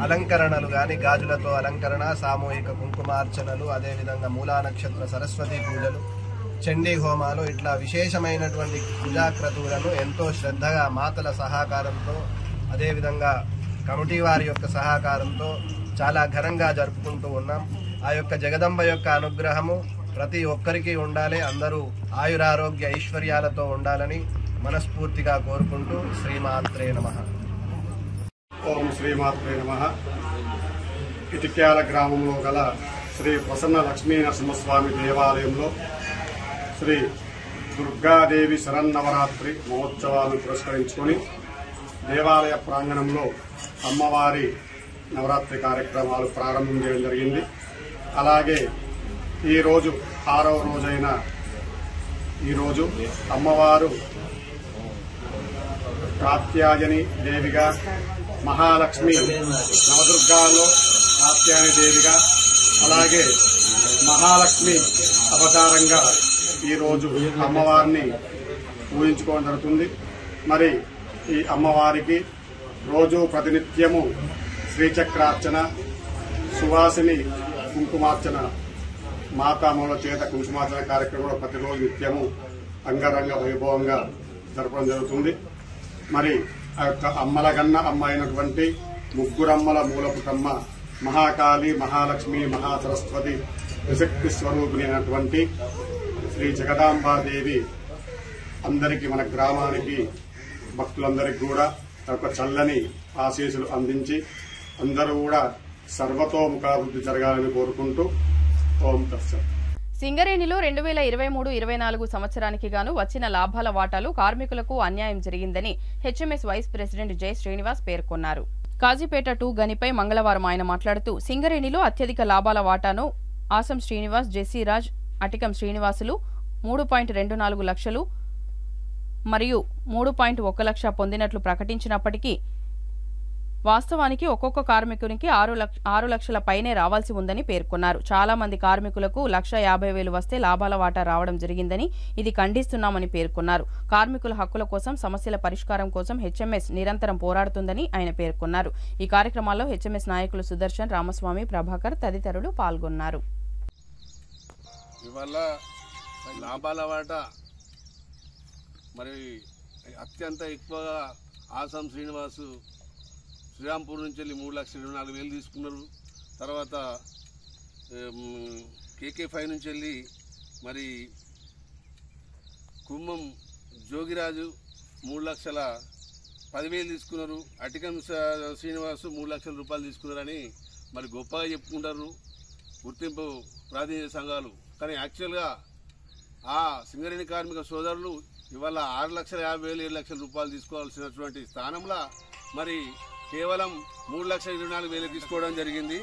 అలంకరణలు కానీ గాజులతో అలంకరణ, సామూహిక కుంకుమార్చనలు, అదేవిధంగా మూలా నక్షత్ర సరస్వతి పూజలు, చండీ హోమాలు ఇట్లా విశేషమైనటువంటి పూజాక్రతువులను ఎంతో శ్రద్ధగా మాతల సహకారంతో అదేవిధంగా కమిటీ వారి యొక్క సహకారంతో చాలా ఘనంగా జరుపుకుంటూ ఉన్నాం. ఆ యొక్క జగదంబ యొక్క అనుగ్రహము ప్రతి ఒక్కరికి ఉండాలి, అందరూ ఆయురారోగ్య ఐశ్వర్యాలతో ఉండాలని మనస్ఫూర్తిగా కోరుకుంటూ శ్రీమాత్రే నమః.
ఓం శ్రీమాత్రే నమః. ఇటిక్యాల గ్రామంలో గల శ్రీ ప్రసన్న లక్ష్మీ నరసింహస్వామి దేవాలయంలో శ్రీ దుర్గాదేవి శరన్నవరాత్రి మహోత్సవాలను పురస్కరించుకొని దేవాలయ ప్రాంగణంలో అమ్మవారి నవరాత్రి కార్యక్రమాలు ప్రారంభం చేయడం జరిగింది. అలాగే ఈరోజు 6వ రోజైన ఈరోజు అమ్మవారు కాత్యాయని దేవిగా, మహాలక్ష్మి నవదుర్గాలో కాత్యాయని దేవిగా, అలాగే మహాలక్ష్మి అవతారంగా ఈరోజు అమ్మవారిని ఊహించుకోవడం జరుగుతుంది. మరి ఈ అమ్మవారికి రోజు ప్రతినిత్యము శ్రీచక్రార్చన, సువాసిని కుంకుమార్చన, మాతామూల చేత కుంకుమార్చన కార్యక్రమంలో ప్రతిరోజు నిత్యము అంగరంగ వైభవంగా జరపడం జరుగుతుంది. మరి ఆ యొక్క అమ్మలగన్న అమ్మ అయినటువంటి ముగ్గురమ్మల మూలపుటమ్మ మహాకాళి, మహాలక్ష్మి, మహాసరస్వతి త్రిశక్తి స్వరూపిణి అయినటువంటి శ్రీ జగదాంబాదేవి అందరికీ, మన గ్రామానికి, భక్తులందరికీ కూడా ఒక చల్లని ఆశీస్సులు అందించి అందరూ కూడా సర్వతోముఖాభివృద్ధి జరగాలని కోరుకుంటూ ఓం తత్సత్.
సింగరేణిలో 2023-24 సంవత్సరానికి గాను వచ్చిన లాభాల వాటాలు కార్మికులకు అన్యాయం జరిగిందని HMS vice president J Srinivas పేర్కొన్నారు. కాజీపేట 2 గనిపై మంగళవారం ఆయన మాట్లాడుతూ సింగరేణిలో అత్యధిక లాభాల వాటాను ఆసం శ్రీనివాస్, జెసిరాజ్, అటికం శ్రీనివాసులు 3.24 లక్షలు మరియు 3.1 లక్ష పొందినట్లు ప్రకటించినప్పటికీ వాస్తవానికి ఒక్కొక్క కార్మికునికి 6 లక్షల పైనే రావాల్సి ఉందని పేర్కొన్నారు. చాలా మంది కార్మికులకు 1,50,000 వస్తే లాభాల వాటా రావడం జరిగిందని ఇది ఖండిస్తున్నామని పేర్కొన్నారు. కార్మికుల హక్కుల కోసం, సమస్యల పరిష్కారం కోసం హెచ్ఎంఎస్ నిరంతరం పోరాడుతుందని ఆయన పేర్కొన్నారు. ఈ కార్యక్రమాల్లో హెచ్ఎంఎస్ నాయకులు సుదర్శన్, రామస్వామి, ప్రభాకర్ తదితరులు పాల్గొన్నారు.
ఇవాళ లాభాల వాటా మరి అత్యంత ఎక్కువగా ఆసం శ్రీనివాసు శ్రీరాంపూర్ నుంచి వెళ్ళి 3,24,000 తీసుకున్నారు. తర్వాత KK5 నుంచి వెళ్ళి మరి కుమ్మం జోగిరాజు 3,10,000 తీసుకున్నారు. అటికం శ్రీనివాసు 3 లక్షల రూపాయలు తీసుకున్నారని మరి గొప్పగా చెప్పుకుంటారు గుర్తింపు ప్రాతినిధ్య సంఘాలు. కానీ యాక్చువల్గా ఆ సింగరేణి కార్మిక సోదరులు ఇవాళ 6,50,000, 7 లక్షల రూపాయలు తీసుకోవాల్సినటువంటి స్థానంలో మరి కేవలం 3,24,000 తీసుకోవడం జరిగింది.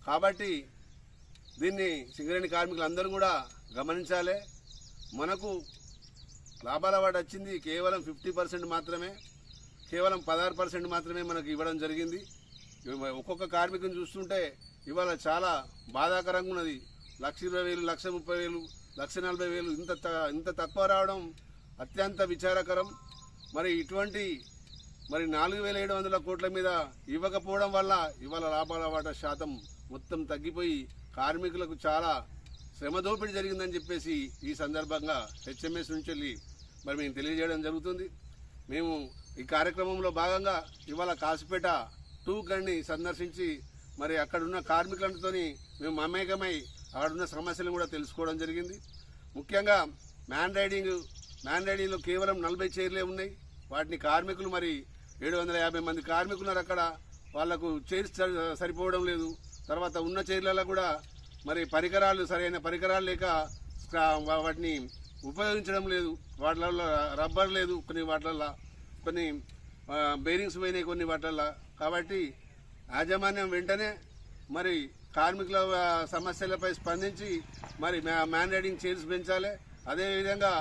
కాబట్టి దీన్ని సింగరేణి కార్మికులందరూ కూడా గమనించాలి. మనకు లాభాల వాట వచ్చింది కేవలం 50% మాత్రమే, కేవలం 16% మాత్రమే మనకు ఇవ్వడం జరిగింది. ఒక్కొక్క కార్మికుని చూస్తుంటే ఇవాళ చాలా బాధాకరంగా ఉన్నది. 1,20,000, 1,30,000, 1,40,000 ఇంత తక్కువ రావడం అత్యంత విచారకరం. మరి ఇటువంటి మరి 4,700 కోట్ల మీద ఇవ్వకపోవడం వల్ల ఇవాళ లాభాల వాటా శాతం మొత్తం తగ్గిపోయి కార్మికులకు చాలా శ్రమదోపిడి జరిగిందని చెప్పేసి ఈ సందర్భంగా హెచ్ఎంఎస్ నుంచి వెళ్ళి మరి మేము తెలియజేయడం జరుగుతుంది. మేము ఈ కార్యక్రమంలో భాగంగా ఇవాళ కాసిపేట 2 గన్ని సందర్శించి మరి అక్కడున్న కార్మికులతో మేము మమేకమై అక్కడున్న సమస్యలను కూడా తెలుసుకోవడం జరిగింది. ముఖ్యంగా మ్యాన్ రైడింగ్లో కేవలం 40 చైర్లే ఉన్నాయి. వాటిని కార్మికులు మరి 750 మంది కార్మికులు ఉన్నారు. అక్కడ వాళ్లకు చైర్స్ సరిపోవడం లేదు. తర్వాత ఉన్న చైర్లలో కూడా మరి సరైన పరికరాలు లేక వాటిని ఉపయోగించడం లేదు. వాటిల్లో రబ్బర్ లేదు, కొన్ని బేరింగ్స్ పోయినాయి కొన్ని వాటిల్లో. కాబట్టి యాజమాన్యం వెంటనే మరి కార్మికుల సమస్యలపై స్పందించి మరి మ్యాన్ రైడింగ్ చైర్స్ పెంచాలి. అదేవిధంగా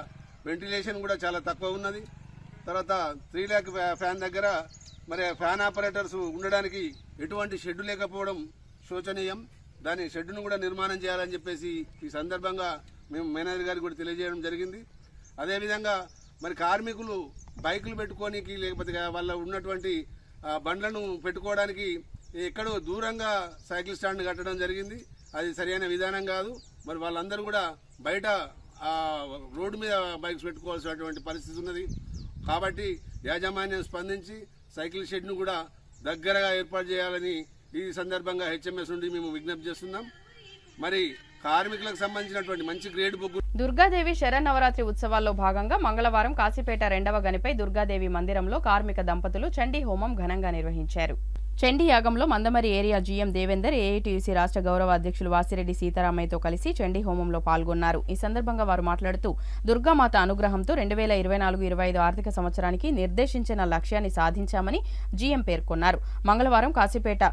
వెంటిలేషన్ కూడా చాలా తక్కువ ఉన్నది. తర్వాత 3 lakh ఫ్యాన్ దగ్గర మరి ఫ్యాన్ ఆపరేటర్స్ ఉండడానికి ఎటువంటి షెడ్డు లేకపోవడం శోచనీయం. దాని షెడ్డును కూడా నిర్మాణం చేయాలని చెప్పేసి ఈ సందర్భంగా మేము మేనేజర్ గారికి కూడా తెలియజేయడం జరిగింది. అదేవిధంగా మరి కార్మికులు బైకులు పెట్టుకోనికి లేకపోతే వాళ్ళ ఉన్నటువంటి బండ్లను పెట్టుకోవడానికి ఎక్కడో దూరంగా సైకిల్ స్టాండ్ కట్టడం జరిగింది. అది సరైన విధానం కాదు. మరి వాళ్ళందరూ కూడా బయట
రోడ్డు మీద బైక్స్ పెట్టుకోవాల్సినటువంటి పరిస్థితి ఉన్నది. కాబట్టి యాజమాన్యం స్పందించి సైకిల్ షెడ్ను కూడా దగ్గరగా ఏర్పాటు చేయాలని ఈ సందర్భంగా హెచ్ఎంఎస్ నుండి మేము విజ్ఞప్తి చేస్తున్నాం. మరి కార్మికులకు సంబంధించినటువంటి మంచి గ్రేడ్ బుక్.
దుర్గాదేవి శరన్నవరాత్రి ఉత్సవాల్లో భాగంగా మంగళవారం కాశీపేట 2వ గనిపై దుర్గాదేవి మందిరంలో కార్మిక దంపతులు చండీ హోమం ఘనంగా నిర్వహించారు. చండీ యాగంలో Mandamarri area GM Devender, AITUC రాష్ట్ర గౌరవ అధ్యక్షులు వాసిరెడ్డి సీతారామయ్యతో కలిసి చండీ హోమంలో పాల్గొన్నారు. ఈ సందర్భంగా వారు మాట్లాడుతూ దుర్గామాత అనుగ్రహంతో 2024-25 ఆర్థిక సంవత్సరానికి నిర్దేశించిన లక్ష్యాన్ని సాధించామని జీఎం పేర్కొన్నారు. మంగళవారం కాశీపేట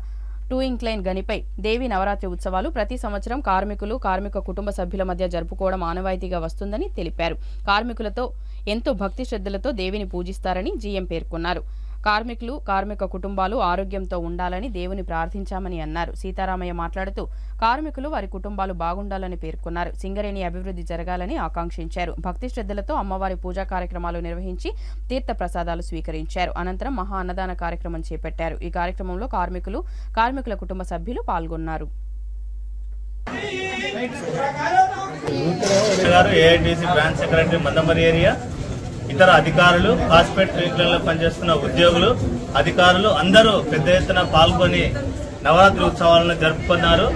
2 ఇంక్లైన్ గనిపై దేవి నవరాత్రి ఉత్సవాలు ప్రతి సంవత్సరం కార్మికులు, కార్మిక కుటుంబ సభ్యుల మధ్య జరుపుకోవడం ఆనవాయితీగా వస్తుందని తెలిపారు. కార్మికులతో ఎంతో భక్తి శ్రద్ధలతో దేవిని పూజిస్తారని జీఎం పేర్కొన్నారు. కార్మికులు, కార్మిక కుటుంబాలు ఆరోగ్యంతో ఉండాలని దేవుని ప్రార్థించామని అన్నారు. సీతారామయ్య మాట్లాడుతూ కార్మికులు, వారి కుటుంబాలు బాగుండాలని పేర్కొన్నారు. సింగరేణి అభివృద్ధి జరగాలని ఆకాంక్షించారు. భక్తి శ్రద్ధలతో అమ్మవారి పూజా కార్యక్రమాలు నిర్వహించి తీర్థ ప్రసాదాలు స్వీకరించారు. అనంతరం మహా అన్నదాన కార్యక్రమం చేపట్టారు. ఈ కార్యక్రమంలో కార్మికులు, కార్మికుల కుటుంబ సభ్యులు పాల్గొన్నారు.
AITC branch secretary Mandamarri area, ఇతర అధికారులు, కాస్పేట్ ట్రీట్లలో పనిచేస్తున్న ఉద్యోగులు, అధికారులు అందరూ పెద్ద ఎత్తున పాల్గొని నవరాత్రి ఉత్సవాలను జరుపుకున్నారు.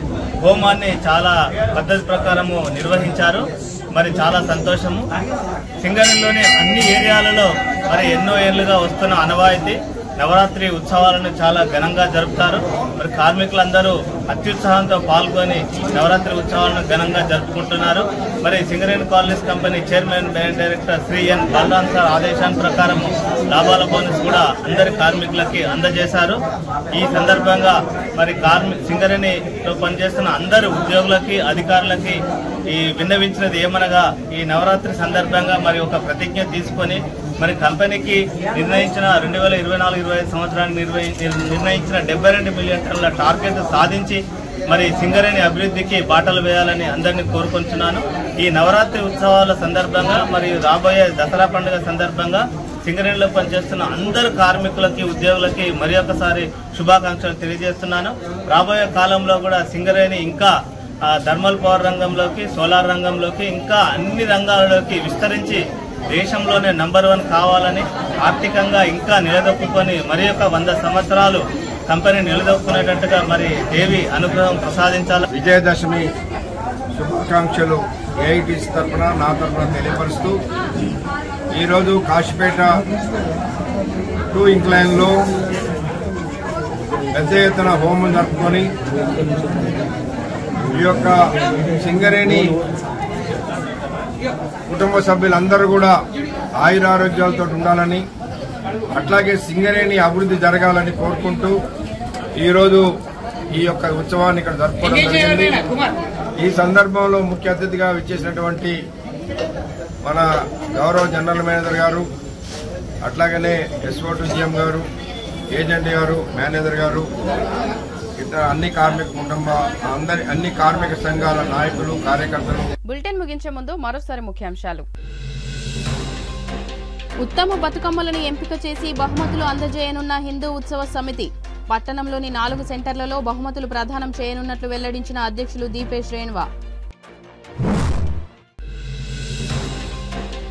హోమాన్ని చాలా పద్ధతి ప్రకారము నిర్వహించారు. మరి చాలా సంతోషము. సింగరేణిలోని అన్ని ఏరియాలలో మరి ఎన్నో ఏళ్లుగా వస్తున్న ఆనవాయితీ నవరాత్రి ఉత్సవాలను చాలా ఘనంగా జరుపుతారు. మరి కార్మికులందరూ అత్యుత్సాహంతో పాల్గొని నవరాత్రి ఉత్సవాలను ఘనంగా జరుపుకుంటున్నారు. మరి Singareni collieries company chairman director Shri N Balaram sir ఆదేశాల ప్రకారం లాభాల బోనస్ కూడా అందరి కార్మికులకి అందజేశారు. ఈ సందర్భంగా మరి సింగరేణిలో పనిచేస్తున్న అందరు ఉద్యోగులకి, అధికారులకి ఈ విన్నవించినది ఏమనగా ఈ నవరాత్రి సందర్భంగా మరి ఒక ప్రతిజ్ఞ తీసుకొని మరి కంపెనీకి నిర్ణయించిన 2024-25 సంవత్సరానికి నిర్ణయించిన 72 మిలియన్ టన్నుల టార్గెట్ సాధించి మరి సింగరేణి అభివృద్ధికి బాటలు వేయాలని అందరినీ కోరుకుంటున్నాను. ఈ నవరాత్రి ఉత్సవాల సందర్భంగా మరి రాబోయే దసరా పండుగ సందర్భంగా సింగరేణిలో పనిచేస్తున్న అందరు కార్మికులకి, ఉద్యోగులకి మరి ఒకసారి శుభాకాంక్షలు తెలియజేస్తున్నాను. రాబోయే కాలంలో కూడా సింగరేణి ఇంకా థర్మల్ పవర్ రంగంలోకి, సోలార్ రంగంలోకి, ఇంకా అన్ని రంగాలలోకి విస్తరించి దేశంలోనే నంబర్ 1 కావాలని, ఆర్థికంగా ఇంకా నిలదొక్కుని మరి ఒక 100 సంవత్సరాలు కంపెనీ నిలదొక్కునేటట్టుగా మరి దేవి అనుగ్రహం ప్రసాదించాలి.
విజయదశమి శుభాకాంక్షలు ఏఐటీసీ తరఫున, నా తరఫున తెలియపరుస్తూ ఈరోజు కాశీపేట 2 ఇంక్లైన్లో పెద్ద ఎత్తున హోమం జరుపుకొని ఈ యొక్క సింగరేణి కుటుంబ సభ్యులందరూ కూడా ఆయురారోగ్యాలతో ఉండాలని, అట్లాగే సింగరేణి అభివృద్ధి జరగాలని కోరుకుంటూ ఈరోజు ఈ యొక్క ఉత్సవాన్ని ఇక్కడ జరుపుకోవడం జరిగింది. ఈ సందర్భంలో ముఖ్య అతిథిగా విచ్చేసినటువంటి మన గౌరవ జనరల్ మేనేజర్ గారు, అట్లాగనే ఎస్ఓ2 జీఎం గారు, ఏజెంట్ గారు, మేనేజర్ గారు, ఇతర అన్ని కార్మిక కుటుంబ అన్ని కార్మిక సంఘాల నాయకులు, కార్యకర్తలు.
బులెటిన్ ముగించే ముందు మరోసారి ముఖ్యాంశాలు. ఉత్తమ బతుకమ్మలను ఎంపిక చేసి బహుమతులు అందజేయనున్న హిందూ ఉత్సవ సమితి. పట్టణంలోని 4 సెంటర్లలో బహుమతులు ప్రదానం చేయనున్నట్లు వెల్లడించిన అధ్యక్షులు దీపేష్ రేణువా.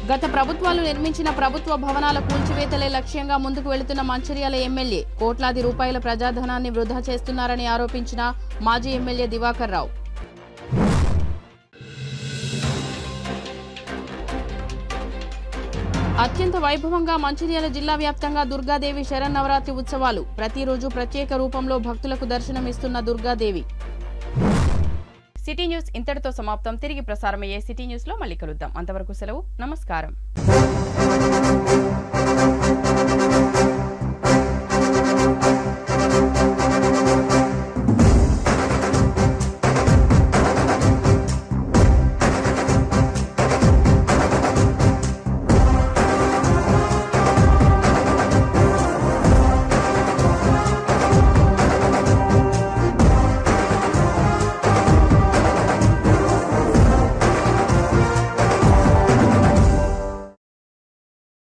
గత ప్రభుత్వాలు నిర్మించిన ప్రభుత్వ భవనాల కూల్చివేతలే లక్ష్యంగా ముందుకు వెళుతున్న మంచిర్యాల ఎమ్మెల్యే. కోట్లాది రూపాయల ప్రజాధనాన్ని వృధా చేస్తున్నారని ఆరోపించిన మాజీ ఎమ్మెల్యే దివాకర్ రావు. అత్యంత వైభవంగా మంచిర్యాల జిల్లా వ్యాప్తంగా దుర్గాదేవి శరన్నవరాత్రి ఉత్సవాలు. ప్రతిరోజు ప్రత్యేక రూపంలో భక్తులకు దర్శనమిస్తున్న దుర్గాదేవి. సిటీ న్యూస్ ఇంతటితో సమాప్తం. తిరిగి ప్రసారమయ్యే సిటీ న్యూస్ లో మళ్ళీ కలుద్దాం. అంతవరకు సెలవు. నమస్కారం.